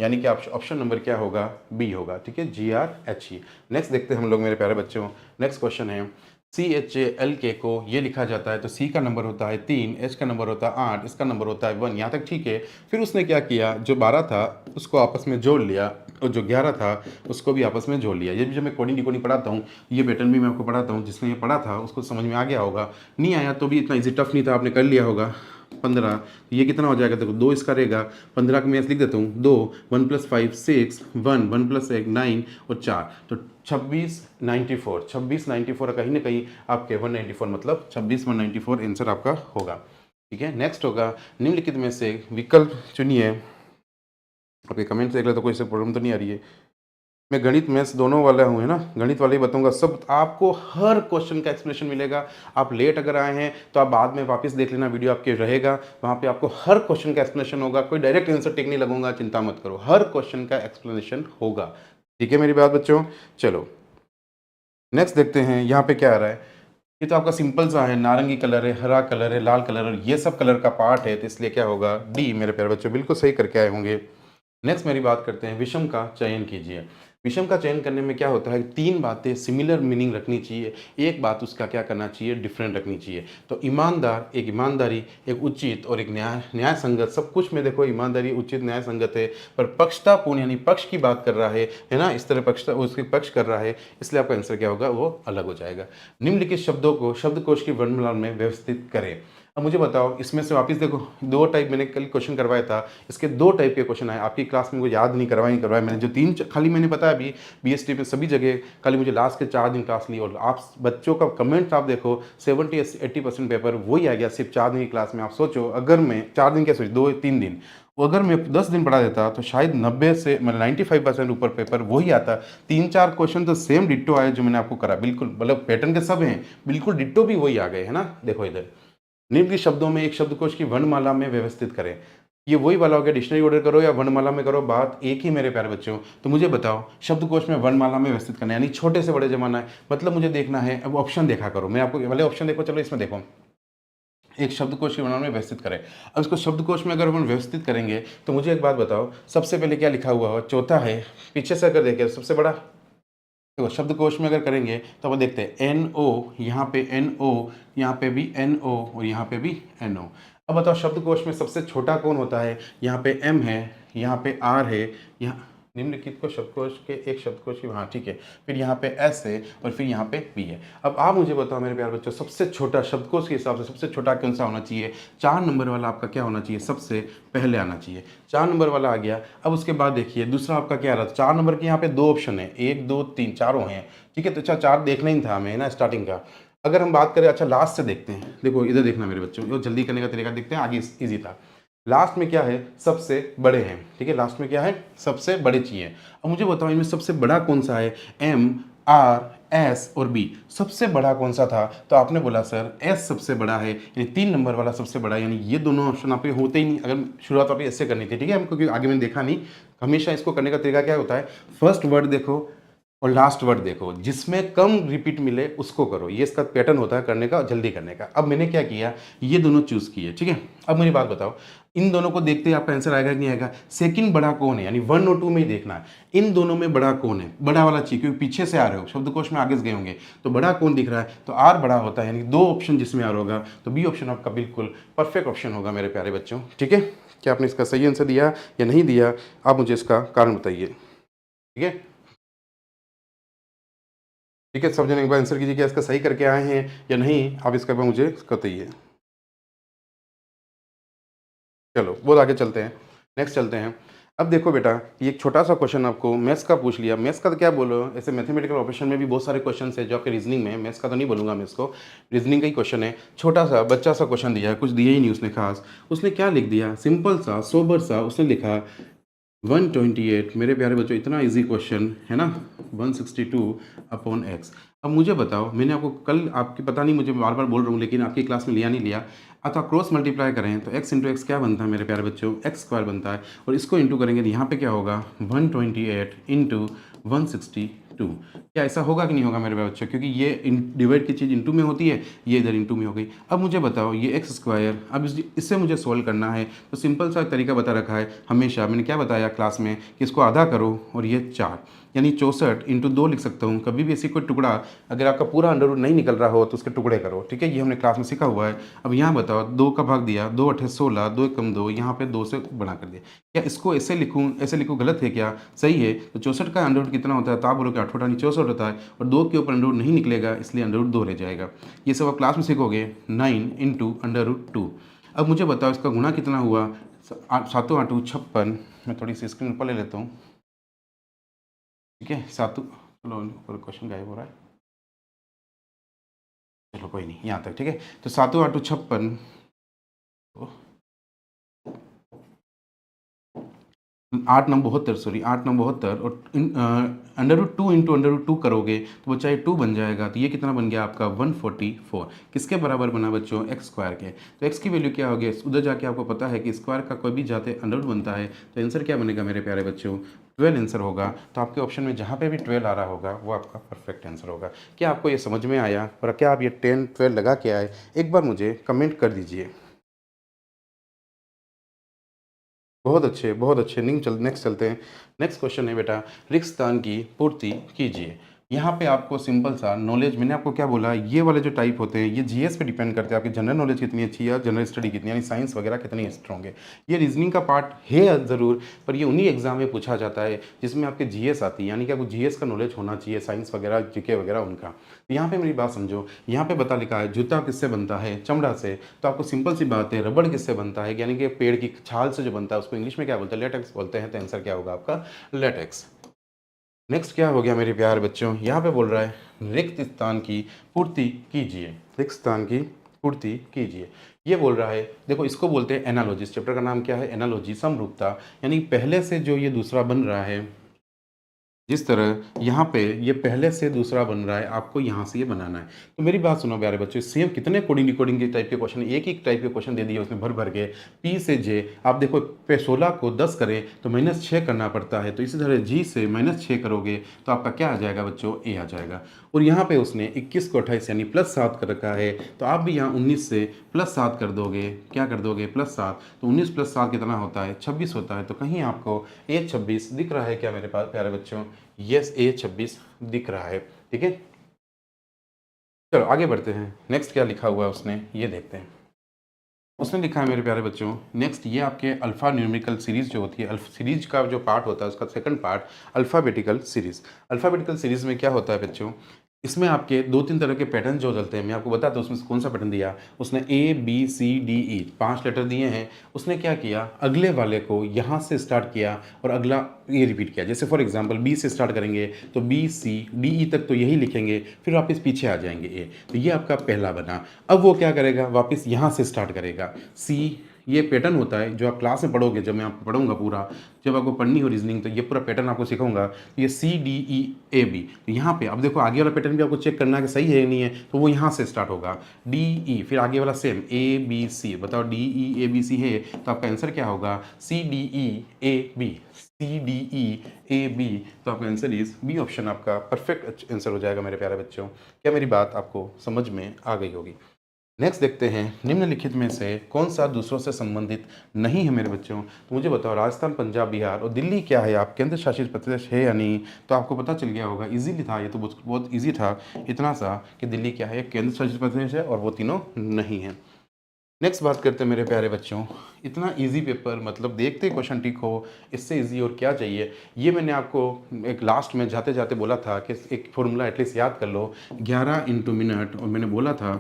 यानी कि ऑप्शन नंबर क्या होगा, B होगा। ठीक है, GRHE। नेक्स्ट देखते हैं हम लोग मेरे प्यारे बच्चों, नेक्स्ट क्वेश्चन है CHALK को ये लिखा जाता है, तो C का नंबर होता है 3, H का नंबर होता है 8, इसका नंबर होता है 1, यहाँ तक ठीक है। फिर उसने क्या किया, जो 12 था उसको आपस में जोड़ लिया, और जो 11 था उसको भी आपस में जोड़ लिया। ये भी जब मैं कोडिंग डिकोडिंग पढ़ाता हूँ, ये पैटर्न भी मैं आपको पढ़ाता हूँ, जिसने ये पढ़ा था उसको समझ में आ गया होगा, नहीं आया तो भी इतना ईजी टफ नहीं था, आपने कर लिया होगा। 15, ये कितना हो जाएगा, देखो 2 इसका रहेगा, 15 का मैं ऐसे लिख देता हूँ, 2, 1 + 5 6, 1, 1 + 1 9 और 4, तो 2694 कहीं ना कहीं आपके 194, मतलब 26 194 आंसर आपका होगा। ठीक है, नेक्स्ट होगा निम्नलिखित में से विकल्प चुनिए। आपके कमेंट देख ले तो कोई से प्रॉब्लम तो नहीं आ रही है। मैं गणित मैथ्स दोनों वाला हूँ, है ना, गणित वाले ही बताऊंगा सब। आपको हर क्वेश्चन का एक्सप्लेनेशन मिलेगा। आप लेट अगर आए हैं तो आप बाद में वापस देख लेना, वीडियो आपके रहेगा, वहाँ पे आपको हर क्वेश्चन का एक्सप्लेनेशन होगा। कोई डायरेक्ट आंसर टेक नहीं लगूंगा, चिंता मत करो, हर क्वेश्चन का एक्सप्लेनेशन होगा। ठीक है मेरी बात बच्चों? चलो नेक्स्ट देखते हैं यहाँ पे क्या आ रहा है। ये तो आपका सिंपल सा है, नारंगी कलर है, हरा कलर है, लाल कलर है, ये सब कलर का पार्ट है, तो इसलिए क्या होगा, डी मेरे प्यारे बच्चों, बिल्कुल सही करके आए होंगे। नेक्स्ट मेरी बात करते हैं, विषम का चयन कीजिए। विषम का चयन करने में क्या होता है, तीन बातें सिमिलर मीनिंग रखनी चाहिए, एक बात उसका क्या करना चाहिए, डिफरेंट रखनी चाहिए। तो ईमानदार, एक ईमानदारी, एक उचित और एक न्याय संगत, सब कुछ में देखो ईमानदारी उचित न्याय संगत है, पर पक्षतापूर्ण यानी पक्ष की बात कर रहा है ना, इस तरह पक्ष उसके पक्ष कर रहा है, इसलिए आपका आंसर क्या होगा, वो अलग हो जाएगा। निम्नलिखित शब्दों को शब्दकोश की वर्णमाला में व्यवस्थित करें। अब मुझे बताओ इसमें से वापस देखो, दो टाइप मैंने कल क्वेश्चन करवाया था, इसके दो टाइप के क्वेश्चन आए आपकी क्लास में, मुझे याद नहीं करवाया मैंने, जो तीन खाली मैंने बताया अभी बीएसटी पे सभी जगह, खाली मुझे लास्ट के 4 दिन क्लास ली, और आप बच्चों का कमेंट आप देखो 70-80% पेपर वही आ गया सिर्फ 4 दिन की क्लास में। आप सोचो अगर मैं 4 दिन क्या सोच 2-3 दिन, अगर मैं 10 दिन पढ़ा देता तो शायद 90 से मतलब 95% ऊपर पेपर वही आता। 3-4 क्वेश्चन तो सेम डिट्टो आए जो मैंने आपको करा, बिल्कुल मतलब पैटर्न के सब हैं, बिल्कुल डिट्टो भी वही आ गए, है ना। देखो इधर, निम्नलिखित शब्दों में एक शब्दकोश की वर्णमाला में व्यवस्थित करें। ये वही वाला हो गया, डिक्शनरी ऑर्डर करो या वर्णमाला में करो, बात एक ही मेरे प्यारे बच्चों। तो मुझे बताओ शब्दकोश में वर्णमाला में व्यवस्थित करना यानी छोटे से बड़े जमाना है, मतलब मुझे देखना है। अब ऑप्शन देखा करो, मैं आपको वाले ऑप्शन देखो, चलो इसमें देखो, एक शब्दकोश की वर्णमाला में व्यवस्थित करें। अब इसको शब्दकोश में अगर हम व्यवस्थित करेंगे तो मुझे एक बात बताओ, सबसे पहले क्या लिखा हुआ हो, चौथा है, पीछे से अगर देखें सबसे बड़ा, देखो शब्दकोश में अगर करेंगे तो अब देखते हैं एन ओ, यहाँ पे एन ओ, यहाँ पे भी एन ओ और यहाँ पे भी एन ओ। अब बताओ शब्दकोश में सबसे छोटा कौन होता है, यहाँ पे एम है, यहाँ पे आर है, यहाँ निम्नलिखित को शब्दकोश के एक शब्दकोश की, हाँ ठीक है, फिर यहाँ पे एस है और फिर यहाँ पे बी है। अब आप मुझे बताओ मेरे प्यारे बच्चों, सबसे छोटा शब्दकोश के हिसाब से सबसे छोटा कौन सा होना चाहिए, 4 नंबर वाला आपका क्या होना चाहिए, सबसे पहले आना चाहिए। 4 नंबर वाला आ गया। अब उसके बाद देखिए दूसरा आपका क्या रहा, 4 नंबर के यहाँ पे 2 ऑप्शन है, 1 2 3 चारों हैं, ठीक है। तो अच्छा 4 देखना ही था हमें ना स्टार्टिंग का। अगर हम बात करें, अच्छा लास्ट से देखते हैं, देखो इधर देखना मेरे बच्चों, ये जल्दी करने का तरीका देखते हैं, आगे इजी था। लास्ट में क्या है, सबसे बड़े हैं, ठीक है, लास्ट में क्या है, सबसे बड़े चाहिए। अब मुझे बताओ इनमें सबसे बड़ा कौन सा है, एम आर एस और बी, सबसे बड़ा कौन सा था, तो आपने बोला सर एस सबसे बड़ा है, यानी 3 नंबर वाला सबसे बड़ा है, यानी ये दोनों ऑप्शन आप पे होते ही नहीं। अगर शुरुआत आप ऐसे करनी थी, ठीक है, हमको क्योंकि आगे मैंने देखा नहीं, हमेशा इसको करने का तरीका क्या होता है, फर्स्ट वर्ड देखो और लास्ट वर्ड देखो, जिसमें कम रिपीट मिले उसको करो, ये इसका पैटर्न होता है करने का, जल्दी करने का। अब मैंने क्या किया, ये दोनों चूज किए, ठीक है। अब मेरी बात बताओ, इन दोनों को देखते ही आपका आंसर आएगा कि नहीं आएगा, सेकंड बड़ा कौन है, यानी 1 और 2 में ही देखना है, इन दोनों में बड़ा कौन है, बड़ा वाला चाहिए, क्योंकि पीछे से आ रहे हो, शब्दकोश में आगे से गए होंगे, तो बड़ा कौन दिख रहा है, तो आर बड़ा होता है, यानी 2 ऑप्शन जिसमें आर होगा, तो बी ऑप्शन आपका बिल्कुल परफेक्ट ऑप्शन होगा मेरे प्यारे बच्चों, ठीक है। क्या आपने इसका सही आंसर दिया या नहीं दिया, आप मुझे इसका कारण बताइए, ठीक है। ठीक है, सब जने एक बार आंसर कीजिए, क्या इसका सही करके आए हैं या नहीं, आप इसका मुझे बताइए। चलो बहुत आगे चलते हैं, नेक्स्ट चलते हैं। अब देखो बेटा, ये एक छोटा सा क्वेश्चन आपको मैथ्स का पूछ लिया, मैथ्स का तो क्या बोलो, ऐसे मैथमेटिकल ऑपरेशन में भी बहुत सारे क्वेश्चन है जो आपके रीजनिंग में, मैथ्स का तो नहीं बोलूंगा मैं इसको, रीजनिंग का ही क्वेश्चन है, छोटा सा बच्चा सा क्वेश्चन दिया है, कुछ दिया ही नहीं उसने खास। उसने क्या लिख दिया, सिंपल सा सोबर सा, उसने लिखा 128, मेरे प्यारे बच्चों इतना इजी क्वेश्चन है ना, 162/x। अब मुझे बताओ, मैंने आपको कल, आपकी पता नहीं, मुझे बार बार बोल रहा हूँ लेकिन आपकी क्लास में लिया नहीं लिया, अतः क्रॉस मल्टीप्लाई करें तो x इंटू एक्स क्या बनता है मेरे प्यारे बच्चों, एक्स स्क्वायर बनता है, और इसको इंटू करेंगे तो यहाँ पे क्या होगा, 128 इंटू 162। क्या ऐसा होगा कि नहीं होगा मेरे प्यारे बच्चों, क्योंकि ये डिवाइड की चीज़ इंटू में होती है, ये इधर इंटू में हो गई। अब मुझे बताओ ये एक्स स्क्वायर, अब इससे मुझे सोल्व करना है, तो सिंपल सा तरीका बता रखा है हमेशा, मैंने क्या बताया क्लास में कि इसको आधा करो और ये 4, यानी 64 इंटू 2 लिख सकता हूँ। कभी भी ऐसी कोई टुकड़ा अगर आपका पूरा अंडर रूट नहीं निकल रहा हो तो उसके टुकड़े करो, ठीक है, ये हमने क्लास में सीखा हुआ है। अब यहाँ बताओ 2 का भाग दिया, 2 8 16, 2 कम 2, यहाँ पे 2 से बड़ा कर दिया, क्या इसको ऐसे लिखूँ, ऐसे लिखूँ, गलत है क्या, सही है। तो 64 का अंडर रूट कितना होता है, तो आप बोलो कि 8 यानी 64 होता है, और 2 के ऊपर अंडर रूट नहीं निकलेगा इसलिए अंडर रूट 2 रह जाएगा। ये सब आप क्लास में सीखोगे, 9 इंटू अंडर रूट 2। अब मुझे बताओ इसका गुणा कितना हुआ, 7 8 56, मैं थोड़ी सी स्क्रीन ऊपर ले लेता हूँ, ठीक है, 7, चलो ऊपर क्वेश्चन गायब हो रहा है, चलो कोई नहीं यहाँ तक, ठीक है। तो 7 8 56, 8 9 72 सॉरी 8 9 72 और √2 इंटू √2 करोगे तो वो चाहे 2 बन जाएगा, तो ये कितना बन गया आपका 144। किसके बराबर बना बच्चों? एक्स स्क्वायर के। तो एक्स की वैल्यू क्या होगी? उधर जाके आपको पता है कि स्क्वायर का कोई भी जाते अंडर बनता है, तो आंसर क्या बनेगा मेरे प्यारे बच्चों? 12 आंसर होगा। तो आपके ऑप्शन में जहाँ पे भी 12 आ रहा होगा वो आपका परफेक्ट आंसर होगा। क्या आपको ये समझ में आया और क्या आप ये 10 12 लगा के आए? एक बार मुझे कमेंट कर दीजिए। बहुत अच्छे, बहुत अच्छे। नेक्स्ट चलते हैं। नेक्स्ट क्वेश्चन है बेटा, रिक्त स्थान की पूर्ति कीजिए। यहाँ पे आपको सिंपल सा नॉलेज, मैंने आपको क्या बोला, ये वाले जो टाइप होते हैं ये जीएस पे डिपेंड करते हैं, आपकी जनरल नॉलेज कितनी अच्छी है या जनरल स्टडी कितनी, यानी साइंस वगैरह कितनी स्ट्रॉन्ग है। ये रीजनिंग का पार्ट है ज़रूर, पर ये उन्हीं एग्जाम में पूछा जाता है जिसमें आपके जीएस आती है, यानी कि आपको जीएस का नॉलेज होना चाहिए, साइंस वगैरह जीके वगैरह उनका। तो यहाँ पे मेरी बात समझो, यहाँ पे बता लिखा है जूता किससे बनता है? चमड़ा से। तो आपको सिंपल सी बात है, रबड़ किससे बनता है? यानी कि पेड़ की छाल से जो बनता है उसको इंग्लिश में क्या बोलते हैं? लेटेक्स बोलते हैं। तो आंसर क्या होगा आपका? लेटेक्स। नेक्स्ट क्या हो गया मेरे प्यारे बच्चों, यहाँ पे बोल रहा है रिक्त स्थान की पूर्ति कीजिए। रिक्त स्थान की पूर्ति कीजिए, ये बोल रहा है। देखो इसको बोलते हैं एनालॉजी। चैप्टर का नाम क्या है? एनालॉजी, समरूपता। यानी पहले से जो ये दूसरा बन रहा है, जिस तरह यहाँ पे ये पहले से दूसरा बन रहा है, आपको यहाँ से ये बनाना है। तो मेरी बात सुनो प्यारे बच्चों, सेम कितने कोडिंग डिकोडिंग के टाइप के क्वेश्चन, एक ही टाइप के क्वेश्चन दे दिए उसमें भर भर के। पी से जे, आप देखो पे 16 को 10 करें तो -6 करना पड़ता है, तो इसी तरह जी से -6 करोगे तो आपका क्या आ जाएगा बच्चों? ए आ जाएगा। और यहाँ पे उसने 21 को 28 यानी +7 कर रखा है, तो आप भी यहाँ 19 से +7 कर दोगे। क्या कर दोगे? +7। तो 19 + 7 कितना होता है? 26 होता है। तो कहीं आपको A26 दिख रहा है क्या मेरे पास प्यारे बच्चों? यस, A26 दिख रहा है। ठीक है, चलो आगे बढ़ते हैं। नेक्स्ट क्या लिखा हुआ है उसने, ये देखते हैं। उसने लिखा है मेरे प्यारे बच्चों, नेक्स्ट ये आपके अल्फ़ा न्यूमेरिकल सीरीज़ जो होती है, अल्फ सीरीज का जो पार्ट होता है उसका second part alphabetical series. Alphabetical series में क्या होता है बच्चों, इसमें आपके 2-3 तरह के पैटर्न जो चलते हैं, मैं आपको बताता हूँ उसमें से कौन सा पैटर्न दिया। उसने A B C D E 5 letter दिए हैं। उसने क्या किया, अगले वाले को यहाँ से स्टार्ट किया और अगला ये रिपीट किया। जैसे फॉर एग्जांपल B से स्टार्ट करेंगे तो B C D E तक तो यही लिखेंगे, फिर वापस पीछे आ जाएंगे A। तो ये आपका पहला बना। अब वो क्या करेगा, वापस यहाँ से स्टार्ट करेगा। C, ये पैटर्न होता है जो आप क्लास में पढ़ोगे, जब मैं आपको पढ़ूंगा पूरा, जब आपको पढ़नी हो रीजनिंग, तो ये पूरा पैटर्न आपको सिखाऊंगा। ये C D E A B, तो यहाँ पे अब देखो आगे वाला पैटर्न भी आपको चेक करना है कि सही है या नहीं है, तो वो यहाँ से स्टार्ट होगा D E, फिर आगे वाला सेम A B C। बताओ D E A B C है, तो आपका आंसर क्या होगा? C D E A B। C D E A B, तो आपका आंसर इज बी ऑप्शन आपका परफेक्ट आंसर हो जाएगा मेरे प्यारे बच्चों। क्या मेरी बात आपको समझ में आ गई होगी? नेक्स्ट देखते हैं, निम्नलिखित में से कौन सा दूसरों से संबंधित नहीं है मेरे बच्चों? तो मुझे बताओ, राजस्थान, पंजाब, बिहार और दिल्ली क्या है? आप केंद्र शासित प्रदेश है या नहीं? तो आपको पता चल गया होगा, इजीली था ये तो, बहुत इजी था। इतना सा कि दिल्ली क्या है? केंद्र शासित प्रदेश है, और वो तीनों नहीं है। नेक्स्ट बात करते हैं मेरे प्यारे बच्चों, इतना इजी पेपर, मतलब देखते क्वेश्चन ठीक हो, इससे इजी और क्या चाहिए। ये मैंने आपको एक लास्ट में जाते जाते बोला था कि एक फॉर्मूला एटलीस्ट याद कर लो, 11 × मिनट, और मैंने बोला था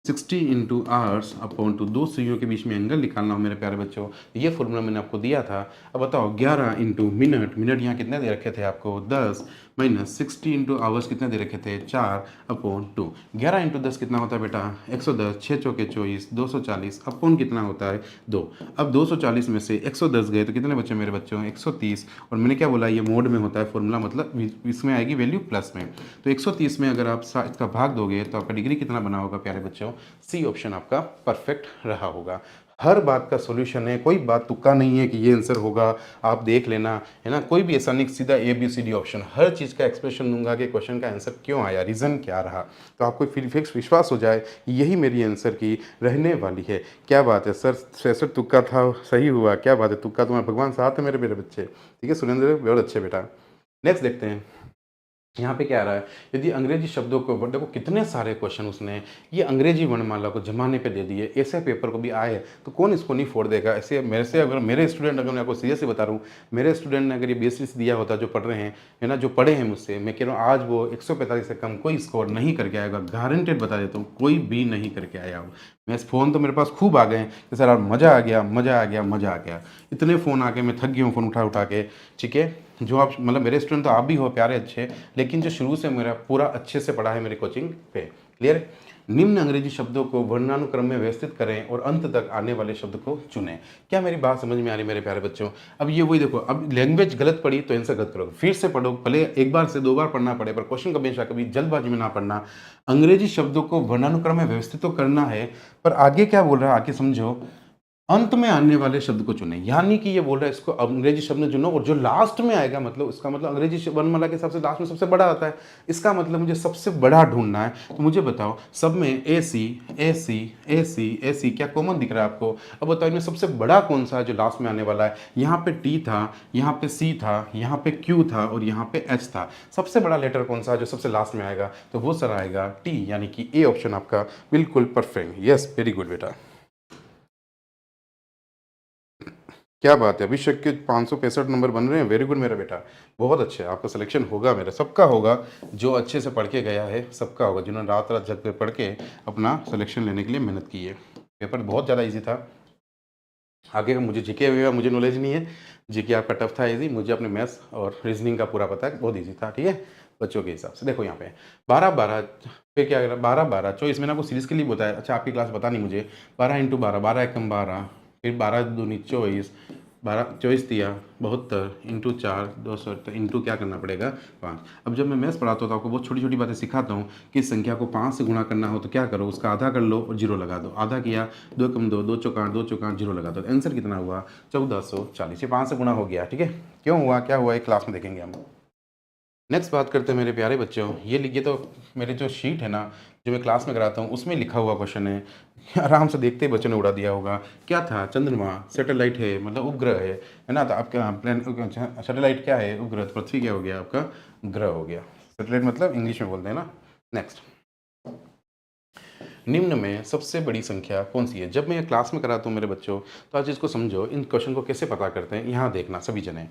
60 × आवर्स अपॉन टू, दो सुइयों के बीच में एंगल निकालना हो मेरे प्यारे बच्चों। ये फॉर्मूला मैंने आपको दिया था। अब बताओ 11 × मिनट, मिनट यहाँ कितने दे रखे थे आपको? 10, माइनस 60 × आवर्स कितने दे रखे थे? 4/2। 11 × 10 कितना होता है बेटा? 110, 6 चौके 24, 240 अपॉन कितना होता है? 2। अब 240 में से 110 गए तो कितने बच्चे मेरे बच्चों? 130। और मैंने क्या बोला, ये मोड में होता है फॉर्मूला, मतलब इसमें आएगी वैल्यू प्लस में। तो 130 में अगर आप इसका भाग दोगे तो आपका डिग्री कितना बना होगा प्यारे बच्चों? सी ऑप्शन आपका परफेक्ट रहा होगा। हर बात का सॉल्यूशन है, कोई बात तुक्का नहीं है कि ये आंसर होगा, आप देख लेना, है ना। कोई भी ऐसा नहीं सीधा ABCD ऑप्शन, हर चीज़ का एक्सप्रेशन दूंगा कि क्वेश्चन का आंसर क्यों आया, रीज़न क्या रहा, तो आपको फिर फिक्स विश्वास हो जाए कि यही मेरी आंसर की रहने वाली है। क्या बात है सर, 66 तुक्का था, सही हुआ, क्या बात है, तुक्का तुम्हारा भगवान साथ है मेरे बच्चे। ठीक है सुरेंद्र, बहुत अच्छे बेटा। नेक्स्ट देखते हैं, यहाँ पे क्या आ रहा है, यदि अंग्रेजी शब्दों को, देखो कितने सारे क्वेश्चन उसने ये अंग्रेजी वर्णमाला को जमाने पे दे दिए। ऐसे पेपर को भी आए तो कौन इसको नहीं फोड़ देगा। ऐसे मेरे से अगर मेरे स्टूडेंट, अगर मैं आपको सीरियसली बता रहा हूँ, मेरे स्टूडेंट ने अगर ये BSc से दिया होता, जो पढ़ रहे हैं, है ना, जो पढ़े हैं मुझसे, मैं कह रहा हूँ आज वो 145 से कम कोई स्कोर नहीं करके आएगा, गारंटेड बता देता हूँ, कोई भी नहीं करके आया हो। मैं फ़ोन तो मेरे पास खूब आ गए हैं कि सर मज़ा आ गया, मज़ा आ गया, मज़ा आ गया, इतने फ़ोन आ गए, मैं थक गया हूँ फ़ोन उठा उठा के। ठीक है, जो आप मतलब मेरे स्टूडेंट तो आप भी हो प्यारे अच्छे, लेकिन जो शुरू से मेरा पूरा अच्छे से पढ़ा है मेरी कोचिंग पे, क्लियर है। निम्न अंग्रेजी शब्दों को वर्णानुक्रम में व्यवस्थित करें और अंत तक आने वाले शब्द को चुनें। क्या मेरी बात समझ में आ रही मेरे प्यारे बच्चों? अब ये वही देखो, अब लैंग्वेज गलत पड़ी तो आंसर गलत करोगे, फिर से पढ़ो, भले एक बार से 2 बार पढ़ना पड़े, पर क्वेश्चन हमेशा कभी जल्दबाजी में ना पढ़ना। अंग्रेजी शब्दों को वर्णानुक्रम में व्यवस्थित तो करना है, पर आगे क्या बोल रहा है आगे समझो, अंत में आने वाले शब्द को चुने। यानी कि ये बोल रहा है इसको अंग्रेजी शब्द चुनो और जो लास्ट में आएगा, मतलब इसका मतलब अंग्रेजी वर्णमाला के हिसाब से लास्ट में सबसे बड़ा आता है, इसका मतलब मुझे सबसे बड़ा ढूंढना है। तो मुझे बताओ, सब में ए सी ए सी ए सी ए सी क्या कॉमन दिख रहा है आपको? अब बताओ इनमें सबसे बड़ा कौन सा है जो लास्ट में आने वाला है? यहाँ पे टी था, यहाँ पे सी था, यहाँ पे क्यू था और यहाँ पे एच था। सबसे बड़ा लेटर कौन सा है जो सबसे लास्ट में आएगा? तो वो सर आएगा टी, यानी कि ए ऑप्शन आपका बिल्कुल परफेक्ट। यस, वेरी गुड बेटा, क्या बात है, अभिषेक के 565 नंबर बन रहे हैं, वेरी गुड मेरा बेटा, बहुत अच्छे, आपका सिलेक्शन होगा, मेरा सबका होगा, जो अच्छे से पढ़ के गया है सबका होगा, जिन्होंने रात रात जग कर पढ़ के अपना सिलेक्शन लेने के लिए मेहनत की है। पेपर बहुत ज़्यादा इजी था। आगे का मुझे जीके हुआ मुझे नॉलेज नहीं है, जीके आपका टफ था इजी, मुझे अपने मैथ्स और रीजनिंग का पूरा पता है, बहुत ईजी था, ठीक है बच्चों के हिसाब से। देखो यहाँ पे 12 फिर क्या करा, 12 24 मैंने आपको सीरीज़ के लिए बताया, अच्छा आपकी क्लास पता नहीं मुझे, 12 × 12, 12 एकम 12, फिर 12 दूनी 24, 12 24 दिया 72 इंटू 4 270 इंटू क्या करना पड़ेगा 5। अब जब मैं मैथ्स पढ़ाता हूँ तो आपको बहुत छोटी छोटी बातें सिखाता हूँ कि इस संख्या को 5 से गुणा करना हो तो क्या करो, उसका आधा कर लो और जीरो लगा दो, आधा किया 2 × 2 2 चौका 2 चौका जीरो लगा दो, आंसर कितना हुआ 1440। ये 5 से गुणा हो गया, ठीक है। क्यों हुआ, क्या हुआ, एक क्लास में देखेंगे हम। नेक्स्ट बात करते हैं मेरे प्यारे बच्चों, ये लिखिए, तो मेरी जो शीट है ना जो मैं क्लास में कराता हूँ उसमें लिखा हुआ क्वेश्चन है, आराम से देखते ही बच्चों ने उड़ा दिया होगा। क्या था, चंद्रमा सैटेलाइट है, मतलब उपग्रह है ना, तो आपका प्लान सैटेलाइट क्या है, उपग्रह, पृथ्वी क्या हो गया आपका ग्रह हो गया, सैटेलाइट मतलब इंग्लिश में बोलते हैं ना। नेक्स्ट, निम्न में सबसे बड़ी संख्या कौन सी है? जब मैं ये क्लास में कराता हूँ मेरे बच्चों तो आज इसको समझो, इन क्वेश्चन को कैसे पता करते हैं, यहाँ देखना सभी जने,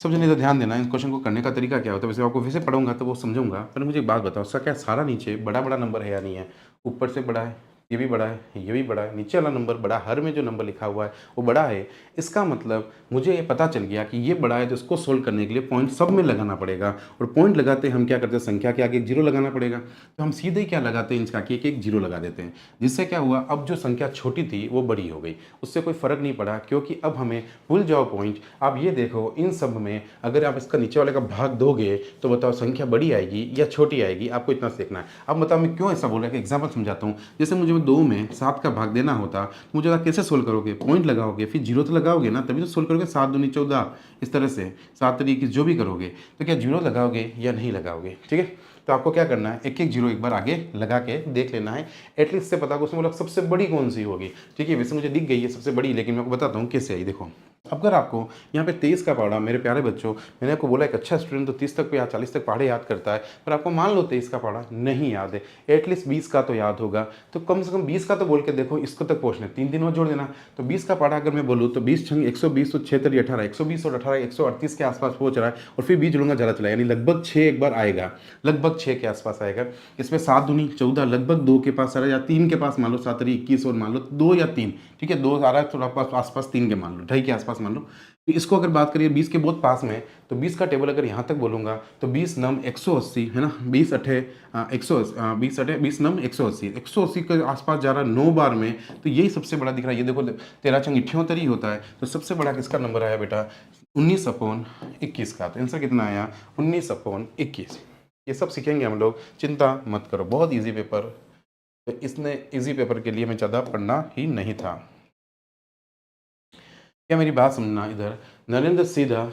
सब जने तो ध्यान देना, इन क्वेश्चन को करने का तरीका क्या होता है, वैसे आपको फिर से पढ़ूंगा तो वो समझूंगा, पर मुझे एक बात बताओ, उसका क्या सारा नीचे बड़ा बड़ा नंबर है या नहीं है? ऊपर से बड़ा है, ये भी बड़ा है, ये भी बड़ा है, नीचे वाला नंबर बड़ा, हर में जो नंबर लिखा हुआ है वो बड़ा है। इसका मतलब मुझे ये पता चल गया कि ये बड़ा है, तो इसको सोल्व करने के लिए पॉइंट सब में लगाना पड़ेगा, और पॉइंट लगाते हम क्या करते हैं, संख्या के आगे एक जीरो लगाना पड़ेगा, तो हम सीधे क्या लगाते हैं, इसका एक एक जीरो लगा देते हैं, जिससे क्या हुआ, अब जो संख्या छोटी थी वो बड़ी हो गई, उससे कोई फर्क नहीं पड़ा, क्योंकि अब हमें भूल जाओ पॉइंट। आप ये देखो, इन सब में अगर आप इसका नीचे वाले का भाग दोगे तो बताओ संख्या बड़ी आएगी या छोटी आएगी, आपको इतना सीखना है। अब बताओ मैं क्यों ऐसा बोल रहा है कि एग्जाम्पल समझाता हूँ। जैसे मुझे 2 में 7 का भाग देना होता, मुझे लगा कैसे सोल्व करोगे, पॉइंट लगाओगे, फिर जीरो तो लगाओगे ना, तभी तो सोल्व करोगे, 7 दूनी 14, इस तरह से 7 तरीके जो भी करोगे, तो क्या जीरो लगाओगे या नहीं लगाओगे, ठीक है। तो आपको क्या करना है, एक एक जीरो एक बार आगे लगा के देख लेना है, एटलीस्ट से पता होगा उसमें मतलब सबसे बड़ी कौन सी होगी, ठीक है। वैसे मुझे दिख गई है सबसे बड़ी, लेकिन मैं आपको बताता हूँ कैसे आई। देखो, अगर आपको यहाँ पे 23 का पढ़ा, मेरे प्यारे बच्चों, मैंने आपको बोला एक अच्छा स्टूडेंट तो 30 तक या 40 तक पढ़े याद करता है, पर आपको मान लो 23 का पढ़ा नहीं याद है, एटलीस्ट 20 का तो याद होगा, तो कम से कम 20 का तो बोल के देखो, इसको तक पहुँचना 3 दिन और जोड़ देना। तो 20 का पढ़ा अगर मैं बोलूँ तो 20 छंग 120 तो 6 तरी 18, 120 और 18 138 के आसपास पहुँच रहा है, और फिर 20 जुड़ूंगा ज़्यादा चला, यानी लगभग 6 एक बार आएगा, लगभग 6 के आसपास आएगा। इसमें 7 दूनी 14, लगभग 2 के पास आ रहा है, या 3 के पास मान लो, 7 तरी 21 और मान लो 2 या 3, ठीक है, 2 आ रहा है थोड़ा आसपास, 3 के मान लो, 2.5 के आसपास मान लो। तो इसको अगर बात करिए 20 के बहुत पास में, तो 20 का टेबल अगर यहाँ तक बोलूँगा तो 20 नम 180 है ना, 20 अठे 20 अठे 20 नम 180, 180 के आसपास जा रहा है 9 बार में, तो यही सबसे बड़ा दिख रहा है। ये देखो 13 चंग 78 होता है, तो सबसे बड़ा किसका नंबर आया बेटा 19/21 का। तो आंसर कितना आया 19/21। ये सब सीखेंगे हम लोग, चिंता मत करो, बहुत ईजी पेपर, तो इसने ईजी पेपर के लिए मैं ज़्यादा पढ़ना ही नहीं था। क्या मेरी बात समझना, इधर नरेंद्र सीधा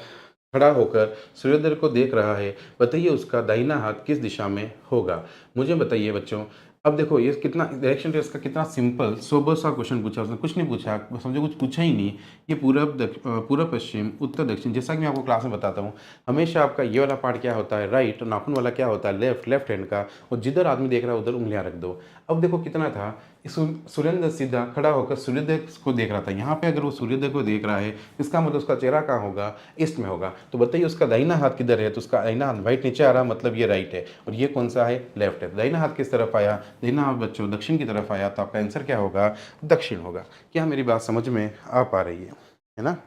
खड़ा होकर सूर्योदय को देख रहा है, बताइए उसका दाहिना हाथ किस दिशा में होगा। मुझे बताइए बच्चों, अब देखो ये कितना डायरेक्शन टेस्ट का कितना सिंपल सोबर सा क्वेश्चन पूछा, उसने कुछ नहीं पूछा, समझो कुछ पूछा ही नहीं। ये पूर्व पश्चिम उत्तर दक्षिण, जैसा कि मैं आपको क्लास में बताता हूँ, हमेशा आपका ये वाला पार्ट क्या होता है राइट, नाखून वाला क्या होता है लेफ्ट हैंड का, और जिधर आदमी देख रहा है उधर उंगलियां रख दो। अब देखो कितना था, सुरेंद्र सीधा खड़ा होकर सूर्योदय को देख रहा था, यहाँ पे अगर वो सूर्योदय को देख रहा है, इसका मतलब उसका चेहरा कहाँ होगा, ईस्ट में होगा। तो बताइए उसका दाहिना हाथ किधर है, तो उसका दाहिना हाथ राइट नीचे आ रहा, मतलब ये राइट है, और ये कौन सा है लेफ्ट है। दाहिना हाथ किस तरफ आया, दाहिना हाथ बच्चों दक्षिण की तरफ आया, तो आपका आंसर क्या होगा दक्षिण होगा। क्या मेरी बात समझ में आ पा रही है ना।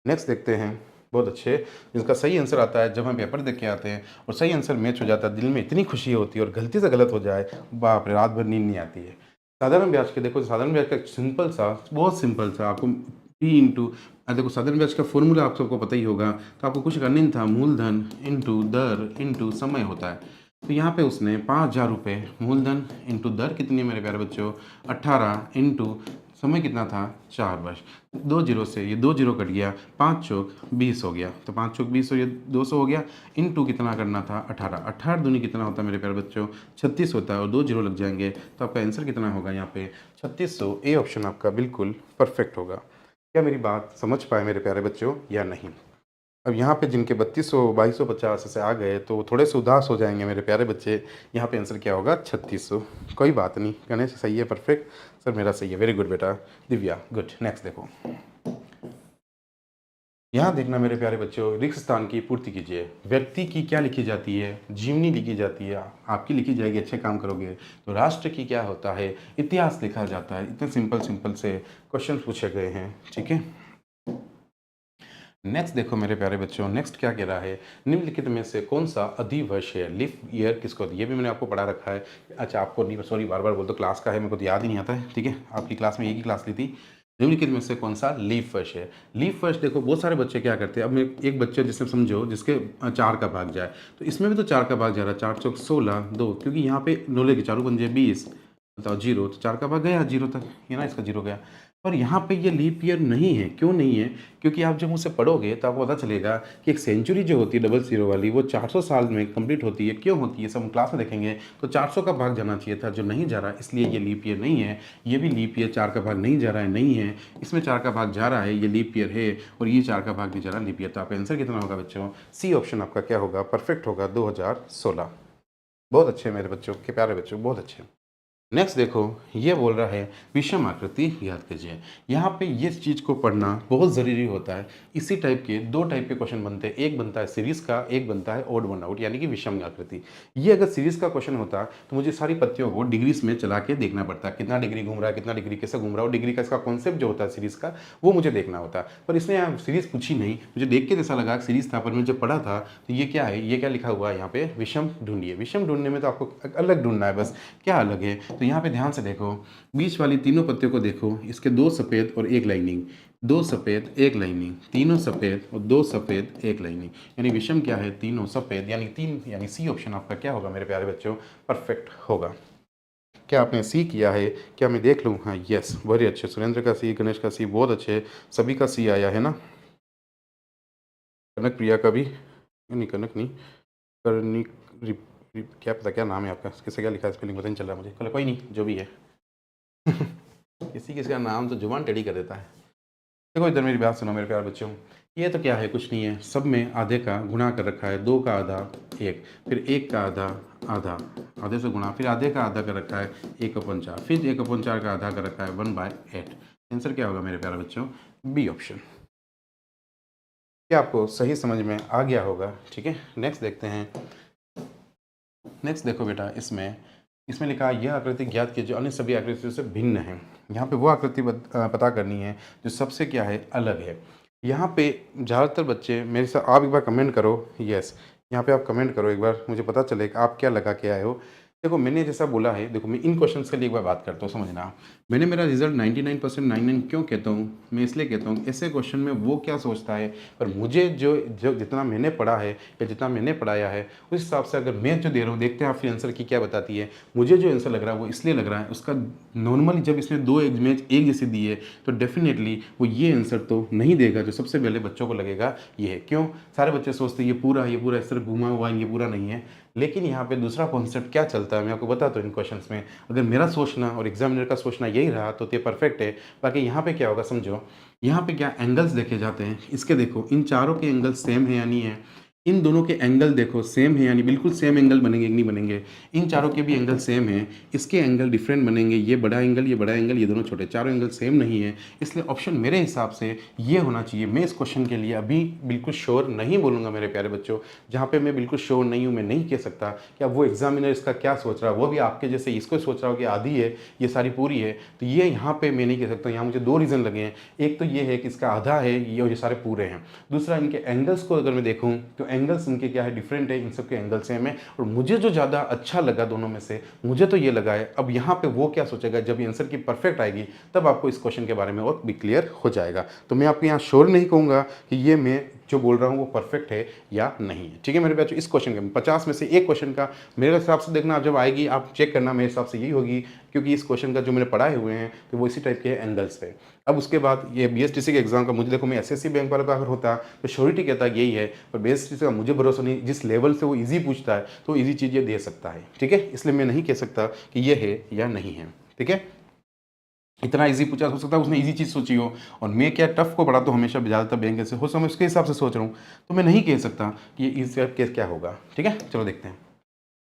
नेक्स्ट देखते हैं, बहुत अच्छे। जिसका सही आंसर आता है, जब हम पेपर देख के आते हैं और सही आंसर मैच हो जाता है, दिल में इतनी खुशी होती है, और गलती से गलत हो जाए, बाप रे, रात भर नींद नहीं आती है। साधारण ब्याज के देखो, साधारण ब्याज का एक सिंपल सा, बहुत सिंपल सा, आपको पी इंटू, देखो साधारण ब्याज का फॉर्मूला आप सबको पता ही होगा, तो आपको कुछ करना नहीं था, मूलधन इंटू दर इंटू समय होता है। तो यहाँ पे उसने 5,000 रुपये, मूलधन इंटू दर कितनी है मेरे प्यारे बच्चों, 18, इंटू समय कितना था, 4 वर्ष। 2 जीरो से ये 2 जीरो कट गया, 5 चौक 20 हो गया, तो 5 चौक 20 हो, ये 200 हो गया, इंटू कितना करना था, 18। 18 दूनी कितना होता है मेरे प्यारे बच्चों, 36 होता है, और 2 जीरो लग जाएंगे, तो आपका आंसर कितना होगा यहाँ पे, 3600। ए ऑप्शन आपका बिल्कुल परफेक्ट होगा। क्या मेरी बात समझ पाए मेरे प्यारे बच्चों या नहीं? अब यहाँ पे जिनके 3200 2250 से आ गए, तो थोड़े से उदास हो जाएंगे मेरे प्यारे बच्चे। यहाँ पे आंसर क्या होगा, 3600। कोई बात नहीं, गणेश सही है, परफेक्ट। सर मेरा सही है, वेरी गुड बेटा। दिव्या गुड। नेक्स्ट देखो, यहाँ देखना मेरे प्यारे बच्चों, रिक्त स्थान की पूर्ति कीजिए। व्यक्ति की क्या लिखी जाती है, जीवनी लिखी जाती है, आपकी लिखी जाएगी, अच्छे काम करोगे तो। राष्ट्र की क्या होता है, इतिहास लिखा जाता है। इतने सिंपल सिंपल से क्वेश्चन पूछे गए हैं, ठीक है। नेक्स्ट देखो मेरे प्यारे बच्चों, नेक्स्ट क्या कह रहा है, निम्नलिखित में से कौन सा अधिवर्ष है, लीफ ईयर किसको, ये भी मैंने आपको पढ़ा रखा है। अच्छा आपको नहीं, सॉरी बार बार बोल दो, क्लास का है, मेरे को तो याद ही नहीं आता है, ठीक है। आपकी क्लास में एक ही क्लास ली थी। निम्नलिखित में से कौन सा लीफ वर्ष है। लीफ वर्ष देखो, बहुत सारे बच्चे क्या करते हैं, अब मैं एक बच्चे जिससे समझो जिसके 4 का भाग जाए, तो इसमें भी तो 4 का भाग जा रहा है, 4 चौक 16 2, क्योंकि यहाँ पे नोले के चारों पंजे 20, बताओ जीरो, तो 4 का भाग गया जीरो तक, ये ना, इसका जीरो गया। पर यहाँ पे ये लीप ईयर नहीं है, क्यों नहीं है, क्योंकि आप जब उसे पढ़ोगे तो आपको पता चलेगा कि एक सेंचुरी जो होती है डबल जीरो वाली, वो 400 साल में कंप्लीट होती है। क्यों होती है, सब हम क्लास में देखेंगे। तो 400 का भाग जाना चाहिए था, जो नहीं जा रहा, इसलिए ये लीप ईयर नहीं है। ये भी लीप ईयर 4 का भाग नहीं जा रहा है, नहीं है, इसमें 4 का भाग जा रहा है, ये लीप ईयर है, और ये 4 का भाग नहीं जा रहा, लीप ईयर। तो आपका आंसर कितना होगा बच्चों, सी ऑप्शन आपका क्या होगा, परफेक्ट होगा, 2016। बहुत अच्छे मेरे बच्चों के प्यारे बच्चों, बहुत अच्छे। नेक्स्ट देखो, ये बोल रहा है विषम आकृति याद कीजिए। यहाँ पे ये चीज़ को पढ़ना बहुत ज़रूरी होता है। इसी टाइप के 2 टाइप के क्वेश्चन बनते हैं, एक बनता है सीरीज का, एक बनता है ओड वन आउट, यानी कि विषम आकृति। ये अगर सीरीज का क्वेश्चन होता तो मुझे सारी पत्तियों को डिग्रीज में चला के देखना पड़ता, कितना डिग्री घूम रहा है, कितना डिग्री कैसे घूम रहा है, और डिग्री का इसका कॉन्सेप्ट जो होता है सीरीज का, वो मुझे देखना होता। पर इसने यहाँ सीरीज पूछी नहीं, मुझे देख के जैसा लगा सीरीज था, पर मैं जब पढ़ा था तो ये क्या है, ये क्या लिखा हुआ है यहाँ पे, विषम ढूंढिए। विषम ढूंढने में तो आपको अलग ढूंढना है, बस क्या अलग है। तो यहाँ पे ध्यान से देखो, बीच वाली तीनों पत्तियों को देखो, इसके 2 सफ़ेद और 1 लाइनिंग, 2 सफ़ेद 1 लाइनिंग, तीनों सफ़ेद और 2 सफ़ेद 1 लाइनिंग, यानी विषम क्या है, तीनों सफ़ेद, यानी 3, यानी सी ऑप्शन आपका क्या होगा मेरे प्यारे बच्चों, परफेक्ट होगा। क्या आपने सी किया है, क्या मैं देख लूँ, हाँ यस, वेरी अच्छे। सुरेंद्र का सी, गणेश का सी, बहुत अच्छे, सभी का सी आया है ना। कनक प्रिया का भी नहीं, कनक नहीं, कर्निक, क्या पता क्या नाम है आपका, किसे क्या लिखा है, स्पेलिंग पता नहीं चल रहा मुझे, चलो कोई नहीं, जो भी है। किसी किसी का नाम तो जुबान टेढ़ी कर देता है। देखो इधर मेरी बात सुनो मेरे प्यारे बच्चों, ये तो क्या है, कुछ नहीं है, सब में आधे का गुणा कर रखा है, 2 का आधा 1, फिर 1 का आधा आधा, आधे से गुणा, फिर आधे का आधा कर रखा है 1/4, फिर 1/4 का आधा कर रखा है 1/8। आंसर क्या होगा मेरे प्यारे बच्चों, बी ऑप्शन। क्या आपको सही समझ में आ गया होगा, ठीक है। नेक्स्ट देखते हैं। नेक्स्ट देखो बेटा, इसमें लिखा है यह आकृति ज्ञात कीजिए जो अन्य सभी आकृतियों से भिन्न है। यहाँ पे वो आकृति पता करनी है जो सबसे क्या है, अलग है। यहाँ पे ज़्यादातर बच्चे मेरे साथ, आप एक बार कमेंट करो, यस, यहाँ पे आप कमेंट करो एक बार, मुझे पता चले कि आप क्या लगा के आए हो। देखो मैंने जैसा बोला है, देखो मैं इन क्वेश्चंस के लिए एक बार बात करता हूँ, समझना। मैंने मेरा रिजल्ट 99% 99 क्यों कहता हूँ, मैं इसलिए कहता हूँ ऐसे क्वेश्चन में वो क्या सोचता है, पर मुझे जो जितना मैंने पढ़ा है या जितना मैंने पढ़ाया है, उस हिसाब से अगर मैं जो दे रहा हूँ, देखते हैं आप फिर आंसर की क्या बताती है। मुझे जो आंसर लग रहा है वो इसलिए लग रहा है, उसका नॉर्मली जब इसने 2 इमेज एक जैसी दी है तो डेफिनेटली वो ये आंसर तो नहीं देगा जो सबसे पहले बच्चों को लगेगा ये है। क्यों, सारे बच्चे सोचते हैं ये पूरा इस तरह घुमा हुआ है, ये पूरा नहीं है। लेकिन यहाँ पे दूसरा कॉन्सेप्ट क्या चलता है मैं आपको बताता हूँ इन क्वेश्चंस में। अगर मेरा सोचना और एग्जामिनर का सोचना यही रहा तो ये परफेक्ट है। बाकी यहाँ पे क्या होगा समझो, यहाँ पे क्या एंगल्स देखे जाते हैं, इसके देखो इन चारों के एंगल्स सेम है या नहीं है। इन दोनों के एंगल देखो सेम है, यानी बिल्कुल सेम एंगल बनेंगे कि नहीं बनेंगे। इन चारों के भी एंगल सेम हैं, इसके एंगल डिफरेंट बनेंगे, ये बड़ा एंगल, ये बड़ा एंगल, ये दोनों छोटे, चारों एंगल सेम नहीं है। इसलिए ऑप्शन मेरे हिसाब से ये होना चाहिए। मैं इस क्वेश्चन के लिए अभी बिल्कुल श्योर नहीं बोलूँगा मेरे प्यारे बच्चों। जहाँ पे मैं बिल्कुल श्योर नहीं हूँ, मैं नहीं कह सकता कि अब वो एग्जामिनर इसका क्या सोच रहा है, वो भी आपके जैसे इसको सोच रहा हो कि आधी है ये सारी पूरी है, तो ये यहाँ पे मैं नहीं कह सकता। यहाँ मुझे दो रीज़न लगे हैं। एक तो ये है कि इसका आधा है ये सारे पूरे हैं। दूसरा, इनके एंगल्स को अगर मैं देखूँ तो एंगल्स इनके क्या है, डिफरेंट है, इन सब के एंगल सेम है। और मुझे जो ज़्यादा अच्छा लगा दोनों में से, मुझे तो ये लगा है। अब यहाँ पे वो क्या सोचेगा, जब ये आंसर की परफेक्ट आएगी तब आपको इस क्वेश्चन के बारे में और भी क्लियर हो जाएगा। तो मैं आपको यहाँ श्योर नहीं कहूँगा कि ये मैं जो बोल रहा हूँ वो परफेक्ट है या नहीं है। ठीक है मेरे बच्चों, इस क्वेश्चन के 50 में से एक क्वेश्चन का मेरे हिसाब से देखना, आप जब आएगी आप चेक करना, मेरे हिसाब से यही होगी, क्योंकि इस क्वेश्चन का जो मैंने पढ़ाए हुए हैं तो वो इसी टाइप के एंगल्स पे। अब उसके बाद ये बीएसटीसी के एग्जाम का मुझे देखो, मैं एसएससी बैंक वाला का अगर होता तो श्योरिटी कहता यही है, पर बीएसटीसी का मुझे भरोसा नहीं। जिस लेवल से वो इजी पूछता है तो इजी चीज़ ये दे सकता है। ठीक है, इसलिए मैं नहीं कह सकता कि ये है या नहीं है। ठीक है, इतना इजी पूछा, हो सकता है उसने इजी चीज़ सोची हो, और मैं क्या टफ को पढ़ा तो हमेशा ज़्यादातर बैंक से हो, समय उसके हिसाब से सोच रहा हूँ, तो मैं नहीं कह सकता कि ये इसका केस क्या होगा। ठीक है, चलो देखते हैं।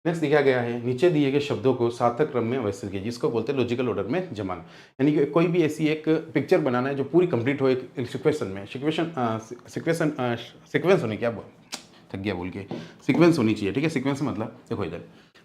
नेक्स्ट दिया गया है, नीचे दिए गए शब्दों को सार्थक क्रम में अवस्थित कीजिए, जिसको बोलते हैं लॉजिकल ऑर्डर में जमाना। यानी कि कोई भी ऐसी एक पिक्चर बनाना है जो पूरी कंप्लीट हो एक सिक्वेशन में, सिक्वेंस होनी, क्या थक गया बोल के, सीक्वेंस होनी चाहिए। ठीक है, सीक्वेंस मतलब देखो इधर,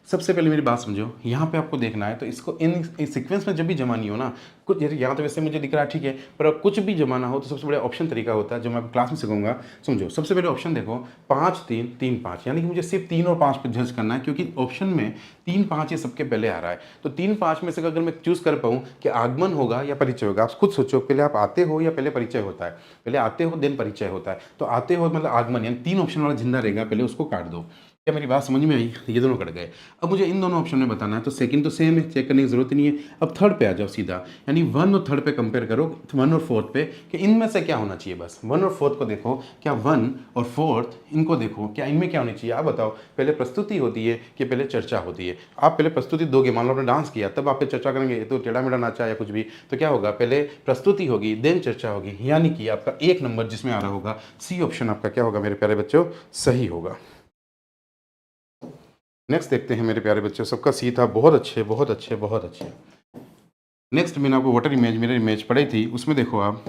सबसे पहले मेरी बात समझो, यहाँ पे आपको देखना है तो इसको इन सीक्वेंस में जब भी जमानी हो ना, कुछ जैसे यहाँ तो वैसे मुझे दिख रहा है, ठीक है, पर कुछ भी जमाना हो तो सबसे बड़ा ऑप्शन तरीका होता है जो मैं क्लास में सिखाऊंगा। समझो, सबसे पहले ऑप्शन देखो 5 3 3 5, यानी कि मुझे सिर्फ 3 और 5 पे जज करना है, क्योंकि ऑप्शन में 3 5 ये सबके पहले आ रहा है। तो 3 5 में से अगर मैं चूज कर पाऊँ कि आगमन होगा या परिचय होगा, आप खुद सोचो, पहले आप आते हो या पहले परिचय होता है, पहले आते हो देन परिचय होता है। तो आते हो मतलब आगमन, यानी 3 ऑप्शन वाला जिंदा रहेगा, पहले उसको काट दो। क्या मेरी बात समझ में आई? ये दोनों कट गए। अब मुझे इन दोनों ऑप्शन में बताना है, तो सेकंड तो सेम है, चेक करने की जरूरत ही नहीं है। अब थर्ड पे आ जाओ सीधा, यानी 1 और थर्ड पे कंपेयर करो, 1 और 4th पे, कि इनमें से क्या होना चाहिए। बस 1 और 4th को देखो, क्या 1 और 4th इनको देखो, क्या इनमें क्या होनी चाहिए। आप बताओ, पहले प्रस्तुति होती है कि पहले चर्चा होती है? आप पहले प्रस्तुति दोगे, मान लो आपने डांस किया, तब आप पे चर्चा करेंगे, तो टेढ़ा मेढ़ा नाचा या कुछ भी, तो क्या होगा, पहले प्रस्तुति होगी देन चर्चा होगी। यानी कि आपका एक नंबर जिसमें आ रहा होगा, सी ऑप्शन आपका क्या होगा मेरे प्यारे बच्चों, सही होगा। नेक्स्ट देखते हैं मेरे प्यारे बच्चों, सबका सी था, बहुत अच्छे बहुत अच्छे बहुत अच्छे। नेक्स्ट मैंने आपको वाटर इमेज मिरर इमेज पढ़ी थी, उसमें देखो आप,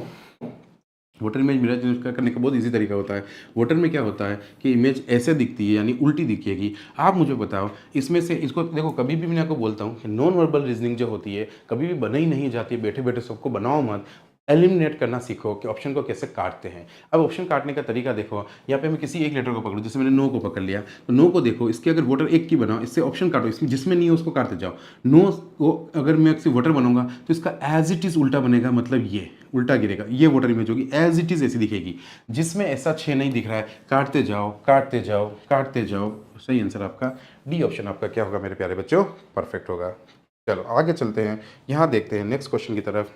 वाटर इमेज मिरर करने का बहुत इजी तरीका होता है। वाटर में क्या होता है कि इमेज ऐसे दिखती है, यानी उल्टी दिखेगी। आप मुझे बताओ, इसमें से इसको देखो, कभी भी मैं आपको बोलता हूँ कि नॉन वर्बल रीजनिंग जो होती है कभी भी बनाई नहीं जाती, बैठे बैठे सबको बनाओ मत, एलिमिनेट करना सीखो कि ऑप्शन को कैसे काटते हैं। अब ऑप्शन काटने का तरीका देखो, यहाँ पे मैं किसी एक लेटर को पकड़ूँ, जैसे मैंने नो को पकड़ लिया, तो नो को देखो, इसके अगर वोटर एक की बनाओ, इससे ऑप्शन काटो, इसमें जिसमें नहीं है उसको काटते जाओ। नो को अगर मैं किसी वोटर बनाऊंगा तो इसका एज इट इज़ उल्टा बनेगा, मतलब ये उल्टा गिरेगा, ये वोटर इमेज होगी, एज इट इज़ ऐसी दिखेगी। जिसमें ऐसा 6 नहीं दिख रहा है, काटते जाओ काटते जाओ काटते जाओ। सही आंसर आपका डी ऑप्शन आपका क्या होगा मेरे प्यारे बच्चों, परफेक्ट होगा। चलो आगे चलते हैं, यहाँ देखते हैं नेक्स्ट क्वेश्चन की तरफ।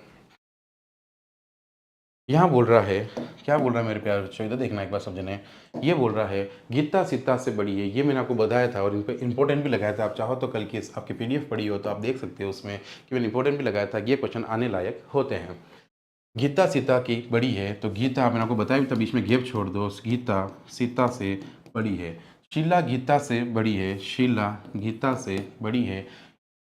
यहाँ बोल रहा है, क्या बोल रहा है मेरे प्यारे बच्चों, इधर देखना एक बार समझने। ये बोल रहा है गीता सीता से बड़ी है, ये मैंने आपको बताया था और इन पर इंपॉर्टेंट भी लगाया था। आप चाहो तो कल की आपकी पीडीएफ पढ़ी हो तो आप देख सकते हो उसमें कि मैंने इंपॉर्टेंट भी लगाया था। ये क्वेश्चन आने लायक होते हैं। गीता सीता की बड़ी है, तो गीता मैंने आपको बताया था, बीच में गैप छोड़ दो, गीता सीता से बड़ी है। शीला गीता से बड़ी है, शीला गीता से बड़ी है।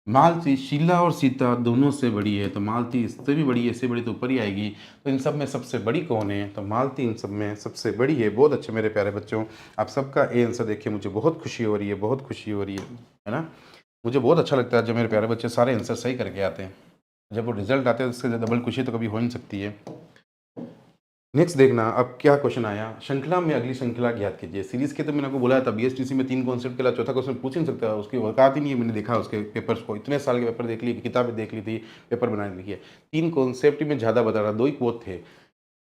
मालती शीला और सीता दोनों से बड़ी है, तो मालती इससे भी बड़ी है, इससे बड़ी तो ऊपर ही आएगी। तो इन सब में सबसे बड़ी कौन है, तो मालती इन सब में सबसे बड़ी है। बहुत अच्छे मेरे प्यारे बच्चों, आप सबका ए आंसर देखिए, मुझे बहुत खुशी हो रही है, बहुत खुशी हो रही है ना। मुझे बहुत अच्छा लगता है जब मेरे प्यारे बच्चे सारे आंसर सही करके आते हैं। जब वो रिजल्ट आते हैं तो उससे डबल खुशी तो कभी हो नहीं सकती है। नेक्स्ट देखना, अब क्या क्वेश्चन आया, श्रृंखला में अगली श्रृंखला ज्ञात कीजिए। सीरीज के तो मैंने आपको बोला था बीएसटीसी में 3 कॉन्सेप्ट के लिए चौथा क्वेश्चन पूछ नहीं सकता, उसकी औकात ही नहीं है। मैंने देखा उसके पेपर्स को, इतने साल के पेपर देख लिए, किताबें देख ली थी, पेपर बनाने लिखी है। 3 कॉन्सेप्ट ही में ज़्यादा बता रहा, 2 ही कोट थे।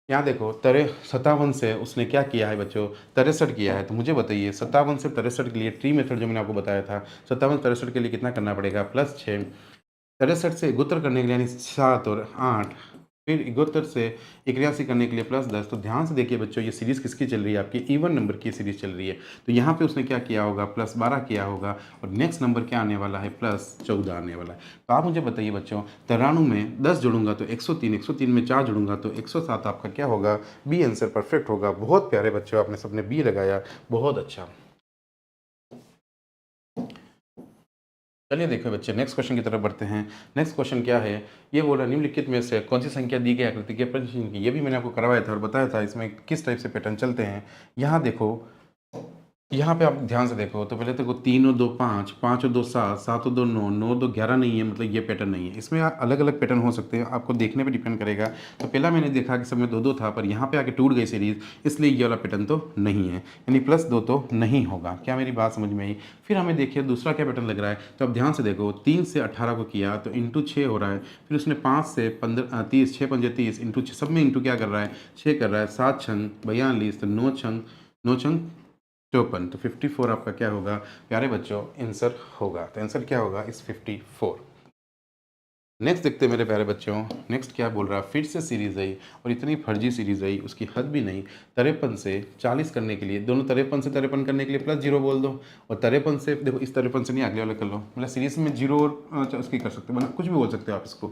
यहाँ देखो 57 से उसने क्या किया है बच्चों, 63 किया है। तो मुझे बताइए 57 से 63 के लिए ट्री मेथड जो मैंने आपको बताया था, 57 63 के लिए कितना करना पड़ेगा, +6। 63 से गुत्र करने के लिए यानी 7 और 8, फिर 71 से 81 करने के लिए +10। तो ध्यान से देखिए बच्चों, ये सीरीज़ किसकी चल रही है, आपकी इवन नंबर की सीरीज़ चल रही है। तो यहाँ पे उसने क्या किया होगा, +12 किया होगा, और नेक्स्ट नंबर क्या आने वाला है, +14 आने वाला है। तो आप मुझे बताइए बच्चों, 93 में 10 जोड़ूंगा तो 103, 103 में 4 जोड़ूंगा तो 107 आपका क्या होगा, बी आंसर परफेक्ट होगा। बहुत प्यारे बच्चों, आपने सबने बी लगाया, बहुत अच्छा। चलिए देखो बच्चे, नेक्स्ट क्वेश्चन की तरफ बढ़ते हैं। नेक्स्ट क्वेश्चन क्या है, ये बोला निम्नलिखित में से कौन सी संख्या दी गई आकृति के प्रश्न की। ये भी मैंने आपको करवाया था और बताया था इसमें किस टाइप से पैटर्न चलते हैं। यहाँ देखो, यहाँ पे आप ध्यान से देखो तो पहले देखो 3 और 2 5, 5 और 2 7, 7 और 2 9, 9 और 2 11 नहीं है, मतलब ये पैटर्न नहीं है। इसमें अलग अलग पैटर्न हो सकते हैं, आपको देखने पे डिपेंड करेगा। तो पहला मैंने देखा कि सब में 2 2 था, पर यहाँ पे आके टूट गई सीरीज, इसलिए ये वाला पैटर्न तो नहीं है, यानी +2 तो नहीं होगा। क्या मेरी बात समझ में आई। फिर हमें देखिए दूसरा क्या पैटर्न लग रहा है, तो अब ध्यान से देखो 3 से 18 को किया तो इंटू 6 हो रहा है। फिर उसने 5 से 15 30, 6 पंजे 30, इंटू सब में इंटू क्या कर रहा है, 6 कर रहा है। 7 छंग 42, तो 9 छंग 54, तो 54 आपका क्या होगा प्यारे बच्चों, आंसर होगा। तो आंसर क्या होगा इस 54। नेक्स्ट देखते हैं मेरे प्यारे बच्चों, नेक्स्ट क्या बोल रहा है, फिर से सीरीज आई और इतनी फर्जी सीरीज आई, उसकी हद भी नहीं। 53 से 40 करने के लिए, दोनों 53 से 53 करने के लिए +0 बोल दो, और 53 से देखो, इस 53 से नहीं अगले वाले कर लो, मतलब सीरीज में 0 और उसकी कर सकते हो, मतलब कुछ भी बोल सकते हो आप इसको।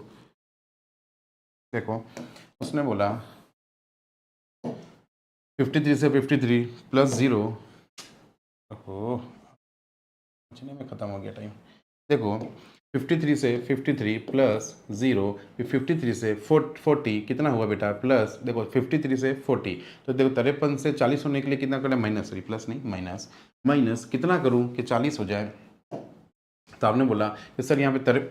देखो उसने बोला 53 से 53 +0, ओह बचने में ख़त्म हो गया टाइम। देखो 53 से 53 +0, फिर 53 से 40 कितना हुआ बेटा, प्लस, देखो 53 से 40, तो देखो 53 से 40 होने के लिए कितना करना है, माइनस, सॉरी प्लस नहीं माइनस, माइनस कितना करूं कि 40 हो जाए। तो आपने बोला कि सर यहाँ पे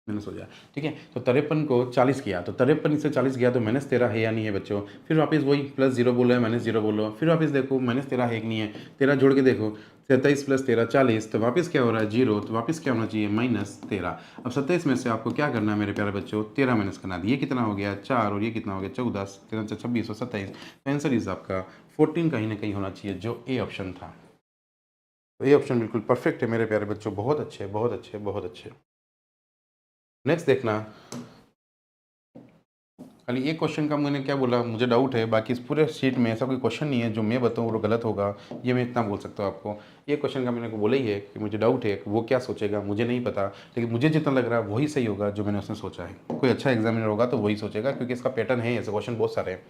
माइनस हो जाए, ठीक है। तो 53 को 40 किया, तो 53 से 40 गया तो -13 है या नहीं है बच्चों। फिर वापस वही +0 बोलो या -0 बोलो, फिर वापस देखो -13 है कि नहीं है, 13 जोड़ के देखो, 27 + 13 40, तो वापस क्या हो रहा है 0, तो वापस क्या होना चाहिए -13। अब 27 में से आपको क्या करना है मेरे प्यारे बच्चों, 13 माइनस करना है। ये कितना हो गया 4, और ये कितना हो गया 14, 13 26 और 27। तो आंसर इज आपका 14 कहीं ना कहीं होना चाहिए, जो ए ऑप्शन था। तो ए ऑप्शन बिल्कुल परफेक्ट है मेरे प्यारे बच्चों, बहुत अच्छे बहुत अच्छे बहुत अच्छे। नेक्स्ट देखना, खाली एक क्वेश्चन का मैंने क्या बोला, मुझे डाउट है, बाकी इस पूरे शीट में ऐसा कोई क्वेश्चन नहीं है जो मैं बताऊँ वो गलत होगा, ये मैं इतना बोल सकता हूँ आपको। ये क्वेश्चन का मैंने को बोला ही है कि मुझे डाउट है कि वो क्या सोचेगा, मुझे नहीं पता, लेकिन मुझे जितना लग रहा है वही सही होगा जो मैंने उसने सोचा है। कोई अच्छा एग्जामिनर होगा तो वही सोचेगा, क्योंकि इसका पैटर्न है, ऐसे क्वेश्चन बहुत सारे हैं।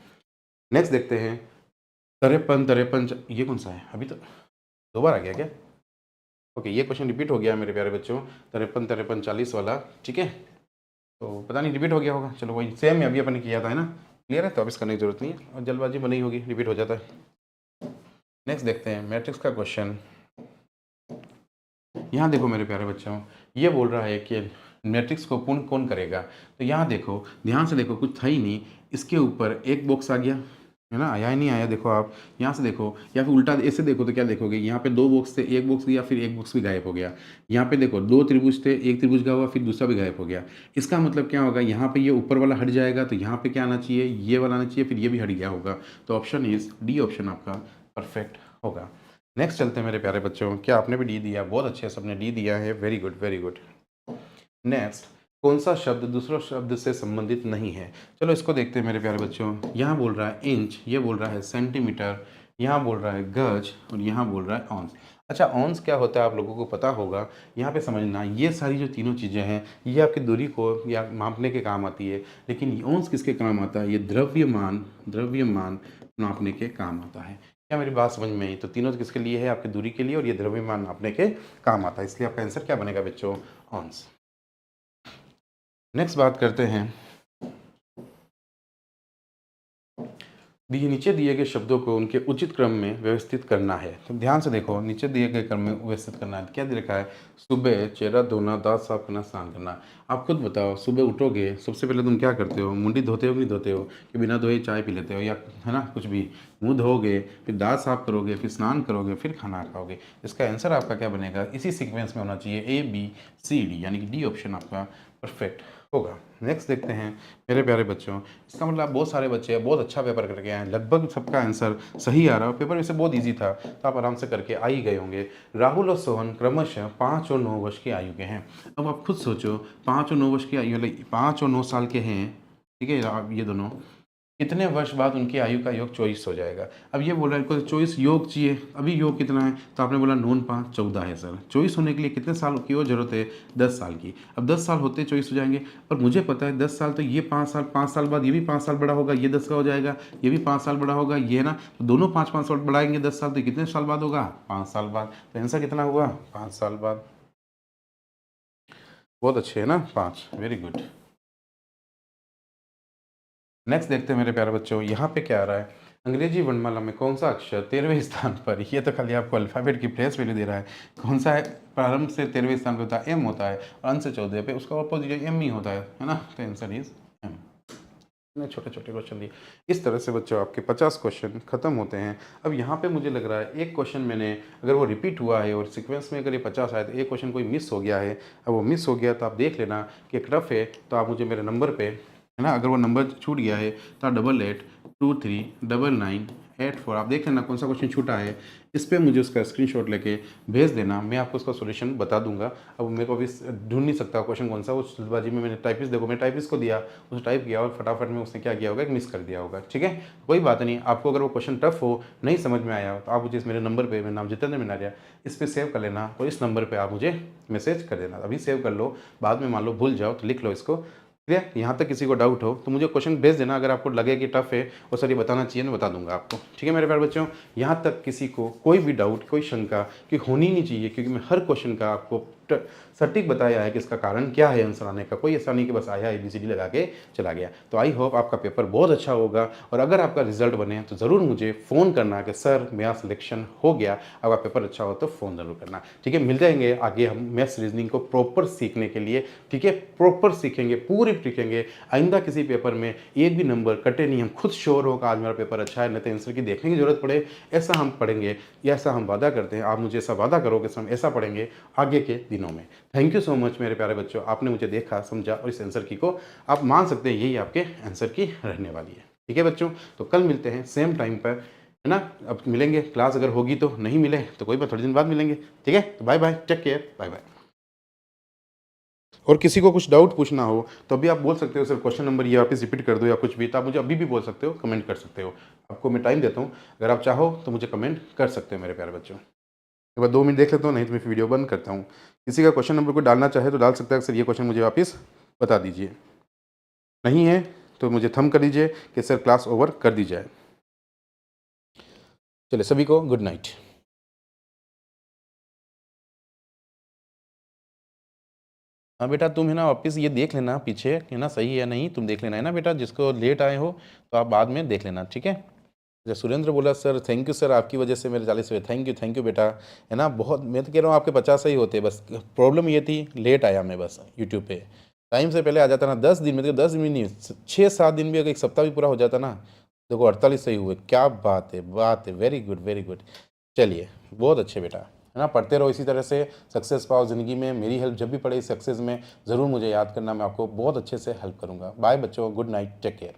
नेक्स्ट देखते हैं 53 ये कौन सा है, अभी तो 2 बार आ गया क्या, ओके ये क्वेश्चन रिपीट हो गया मेरे प्यारे बच्चों, 53 40 वाला, ठीक है। तो पता नहीं रिपीट हो गया होगा, चलो वही सेम है, अभी अपन ने किया था, है ना, क्लियर है, तो अब इस करने की जरूरत नहीं है, और जल्दबाजी बनी होगी, रिपीट हो जाता है। नेक्स्ट देखते हैं मैट्रिक्स का क्वेश्चन। यहाँ देखो मेरे प्यारे बच्चों, ये बोल रहा है कि मैट्रिक्स को पूर्ण कौन करेगा। तो यहाँ देखो ध्यान से देखो, कुछ था ही नहीं, इसके ऊपर एक बॉक्स आ गया, है ना, आया ही नहीं आया। देखो आप यहाँ से देखो, या फिर उल्टा ऐसे देखो तो क्या देखोगे, यहाँ पे 2 बॉक्स थे, एक बॉक्स गया, फिर एक बॉक्स भी गायब हो गया। यहाँ पे देखो 2 त्रिभुज थे, एक त्रिभुज गया हुआ, फिर दूसरा भी गायब हो गया। इसका मतलब क्या होगा, यहाँ पे ये ऊपर वाला हट जाएगा, तो यहाँ पे क्या आना चाहिए, ये वाला आना चाहिए, फिर ये भी हट गया होगा। तो ऑप्शन इज डी ऑप्शन आपका परफेक्ट होगा। नेक्स्ट चलते हैं मेरे प्यारे बच्चों, क्या आपने भी डी दिया, बहुत अच्छे सबने डी दिया है, very good very good. Next, कौन सा शब्द दूसरे शब्द से संबंधित नहीं है। चलो इसको देखते हैं मेरे प्यारे बच्चों। यहाँ बोल रहा है इंच, ये बोल रहा है सेंटीमीटर, यहाँ बोल रहा है गज, और यहाँ बोल रहा है ऑन्स। अच्छा ऑन्स क्या होता है आप लोगों को पता होगा, यहाँ पे समझना, ये सारी जो तीनों चीज़ें हैं ये आपकी दूरी को या मापने के काम आती है, लेकिन ऑन्स किसके काम आता है, ये द्रव्यमान नापने के काम आता है। क्या मेरी बात समझ में आई। तो तीनों किसके लिए है, आपकी दूरी के लिए, और ये द्रव्यमान नापने के काम आता है, इसलिए आपका आंसर क्या बनेगा बच्चों, ऑन्स। नेक्स्ट बात करते हैं, नीचे दिए गए शब्दों को उनके उचित क्रम में व्यवस्थित करना है। तो ध्यान से देखो, नीचे दिए गए क्रम में व्यवस्थित करना है। क्या दे रखा है, सुबह चेहरा धोना, दांत साफ करना, स्नान करना। आप खुद बताओ, सुबह उठोगे सबसे पहले तुम क्या करते हो, मुंडी धोते हो नहीं धोते हो, कि बिना धोए चाय पी लेते हो, या है ना कुछ भी, मुंह धोगे, फिर दांत साफ करोगे, फिर स्नान करोगे, फिर खाना खाओगे। इसका आंसर आपका क्या बनेगा, इसी सीक्वेंस में होना चाहिए, A B C D, यानी कि डी ऑप्शन आपका परफेक्ट होगा। नेक्स्ट देखते हैं मेरे प्यारे बच्चों, इसका मतलब आप बहुत सारे बच्चे हैं बहुत अच्छा पेपर करके आए हैं, लगभग सबका आंसर सही आ रहा है। पेपर वैसे बहुत इजी था तो आप आराम से करके आ ही गए होंगे। राहुल और सोहन क्रमशः 5 और 9 वर्ष की आयु के हैं। अब आप खुद सोचो 5 और 9 वर्ष की आयु, 5 और 9 साल के हैं, ठीक है, आप ये दोनों कितने वर्ष बाद उनकी आयु का योग 24 हो जाएगा। अब ये बोल रहा है इनको 24 योग चाहिए, अभी योग कितना है, तो आपने बोला 9 5 14 है सर। 24 होने के लिए कितने साल की और जरूरत है, 10 साल की। अब 10 साल होते 24 हो जाएंगे, और मुझे पता है 10 साल तो ये 5 साल बाद ये भी 5 साल बड़ा होगा, ये 10 का हो जाएगा, ये भी 5 साल बड़ा होगा, ये ना, तो दोनों 5 साल बढ़ाएंगे 10 साल, तो कितने साल बाद होगा, 5 साल बाद। तो आंसर कितना हुआ, 5 साल बाद। बहुत अच्छे है ना, 5, वेरी गुड। नेक्स्ट देखते हैं मेरे प्यारे बच्चों, यहाँ पे क्या आ रहा है, अंग्रेजी वर्णमाला में कौन सा अक्षर 13वें स्थान पर, ये तो खाली आपको अल्फ़ाबेट की प्लेस वैल्यू दे रहा है, कौन सा है, प्रारंभ से 13वें स्थान पर होता है एम होता है, और अंत से 14 पे उसका ऑपोजिट एम ही होता है ना, तो आंसर इज एम। इतने छोटे छोटे क्वेश्चन दिए। इस तरह से बच्चों आपके 50 क्वेश्चन खत्म होते हैं। अब यहाँ पे मुझे लग रहा है एक क्वेश्चन मैंने, अगर वो रिपीट हुआ है और सीक्वेंस में अगर ये 50 आए तो एक क्वेश्चन कोई मिस हो गया है। अब वो मिस हो गया तो आप देख लेना कि एक रफ है, तो आप मुझे मेरे नंबर पे, है ना, अगर वो नंबर छूट गया है तो 88239984, आप देख लेना कौन सा क्वेश्चन छूटा है, इस पर मुझे उसका स्क्रीनशॉट लेके भेज देना, मैं आपको उसका सॉल्यूशन बता दूंगा। अब मेरे को अभी ढूंढ नहीं सकता क्वेश्चन कौन सा, उस जल्दबाजी में मैंने टाइपिस्ट, देखो मैं टाइपिस्ट को दिया, उसे टाइप किया और फटाफट में उसने क्या किया होगा, मिस कर दिया होगा। ठीक है, कोई बात नहीं, आपको अगर वो क्वेश्चन टफ हो, नहीं समझ में आया तो आप मुझे इस मेरे नंबर पर, मेरा नाम जितेंद्र मिनारिया, इस पर सेव कर लेना और इस नंबर पर आप मुझे मैसेज कर देना। अभी सेव कर लो, बाद में मान लो भूल जाओ तो लिख लो इसको। ठीक है, यहाँ तक किसी को डाउट हो तो मुझे क्वेश्चन भेज देना, अगर आपको लगे कि टफ है और सर ये बताना चाहिए, मैं बता दूंगा आपको। ठीक है मेरे प्यारे बच्चों, यहाँ तक किसी को कोई भी डाउट, कोई शंका कि होनी नहीं चाहिए, क्योंकि मैं हर क्वेश्चन का आपको सटीक बताया है कि इसका कारण क्या है आंसर आने का, कोई ऐसा नहीं कि बस आया ABCD लगा के चला गया। तो आई होप आपका पेपर बहुत अच्छा होगा, और अगर आपका रिजल्ट बने तो ज़रूर मुझे फ़ोन करना कि सर मेरा सिलेक्शन हो गया। अगर पेपर अच्छा हो तो फ़ोन ज़रूर करना। ठीक है, मिल जाएंगे आगे हम मैथ्स रीजनिंग को प्रॉपर सीखने के लिए। ठीक है, प्रॉपर सीखेंगे, पूरी सीखेंगे, आइंदा किसी पेपर में एक भी नंबर कटे नहीं, हम खुद श्योर हो कि आज मेरा पेपर अच्छा है, नहीं तो आंसर की देखने की जरूरत पड़े, ऐसा हम पढ़ेंगे, या ऐसा हम वादा करते हैं। आप मुझे ऐसा वादा करोगे हम ऐसा पढ़ेंगे आगे के दिनों में। थैंक यू सो मच मेरे प्यारे बच्चों, आपने मुझे देखा, समझा, और इस आंसर की को आप मान सकते हैं यही आपके आंसर की रहने वाली है। ठीक है बच्चों, तो कल मिलते हैं सेम टाइम पर, है ना। अब मिलेंगे, क्लास अगर होगी तो, नहीं मिले तो कोई बात, थोड़े दिन बाद मिलेंगे। ठीक है, तो bye bye, take care, bye bye. और किसी को कुछ डाउट पूछना हो तो अभी आप बोल सकते हो सर क्वेश्चन नंबर ये वापस रिपीट कर दो, या कुछ भी, तो आप मुझे अभी भी बोल सकते हो, कमेंट कर सकते हो। आपको मैं टाइम देता हूँ, अगर आप चाहो तो मुझे कमेंट कर सकते हो मेरे प्यारे बच्चों। एक बार 2 मिनट देख लेता हूँ, नहीं तो मैं वीडियो बंद करता हूँ। किसी का क्वेश्चन नंबर को डालना चाहे तो डाल सकता है, सर ये क्वेश्चन मुझे वापस बता दीजिए। नहीं है तो मुझे थंब कर दीजिए कि सर क्लास ओवर कर दी जाए। चलिए सभी को गुड नाइट। हाँ बेटा, तुम है ना वापस ये देख लेना पीछे, है ना, सही है नहीं, तुम देख लेना, है ना बेटा, जिसको लेट आए हो तो आप बाद में देख लेना। ठीक है। जैसे सुरेंद्र बोला सर थैंक यू सर, आपकी वजह से मेरे 40 हुए, थैंक यू बेटा, है ना। बहुत, मैं तो कह रहा हूँ आपके 50 ही होते, बस प्रॉब्लम ये थी लेट आया मैं, बस यूट्यूब पे टाइम से पहले आ जाता ना, 10 दिन में, तो 10 दिन भी नहीं, 6-7 दिन भी, अगर एक सप्ताह भी पूरा हो जाता ना, देखो 48 सही हुए, क्या बात है, वेरी गुड वेरी गुड। चलिए, बहुत अच्छे बेटा, है ना, पढ़ते रहो इसी तरह से, सक्सेस पाओ ज़िंदगी में। मेरी हेल्प जब भी पड़े सक्सेस में ज़रूर मुझे याद करना, मैं आपको बहुत अच्छे से हेल्प करूँगा। बाय बच्चों, गुड नाइट, टेक केयर।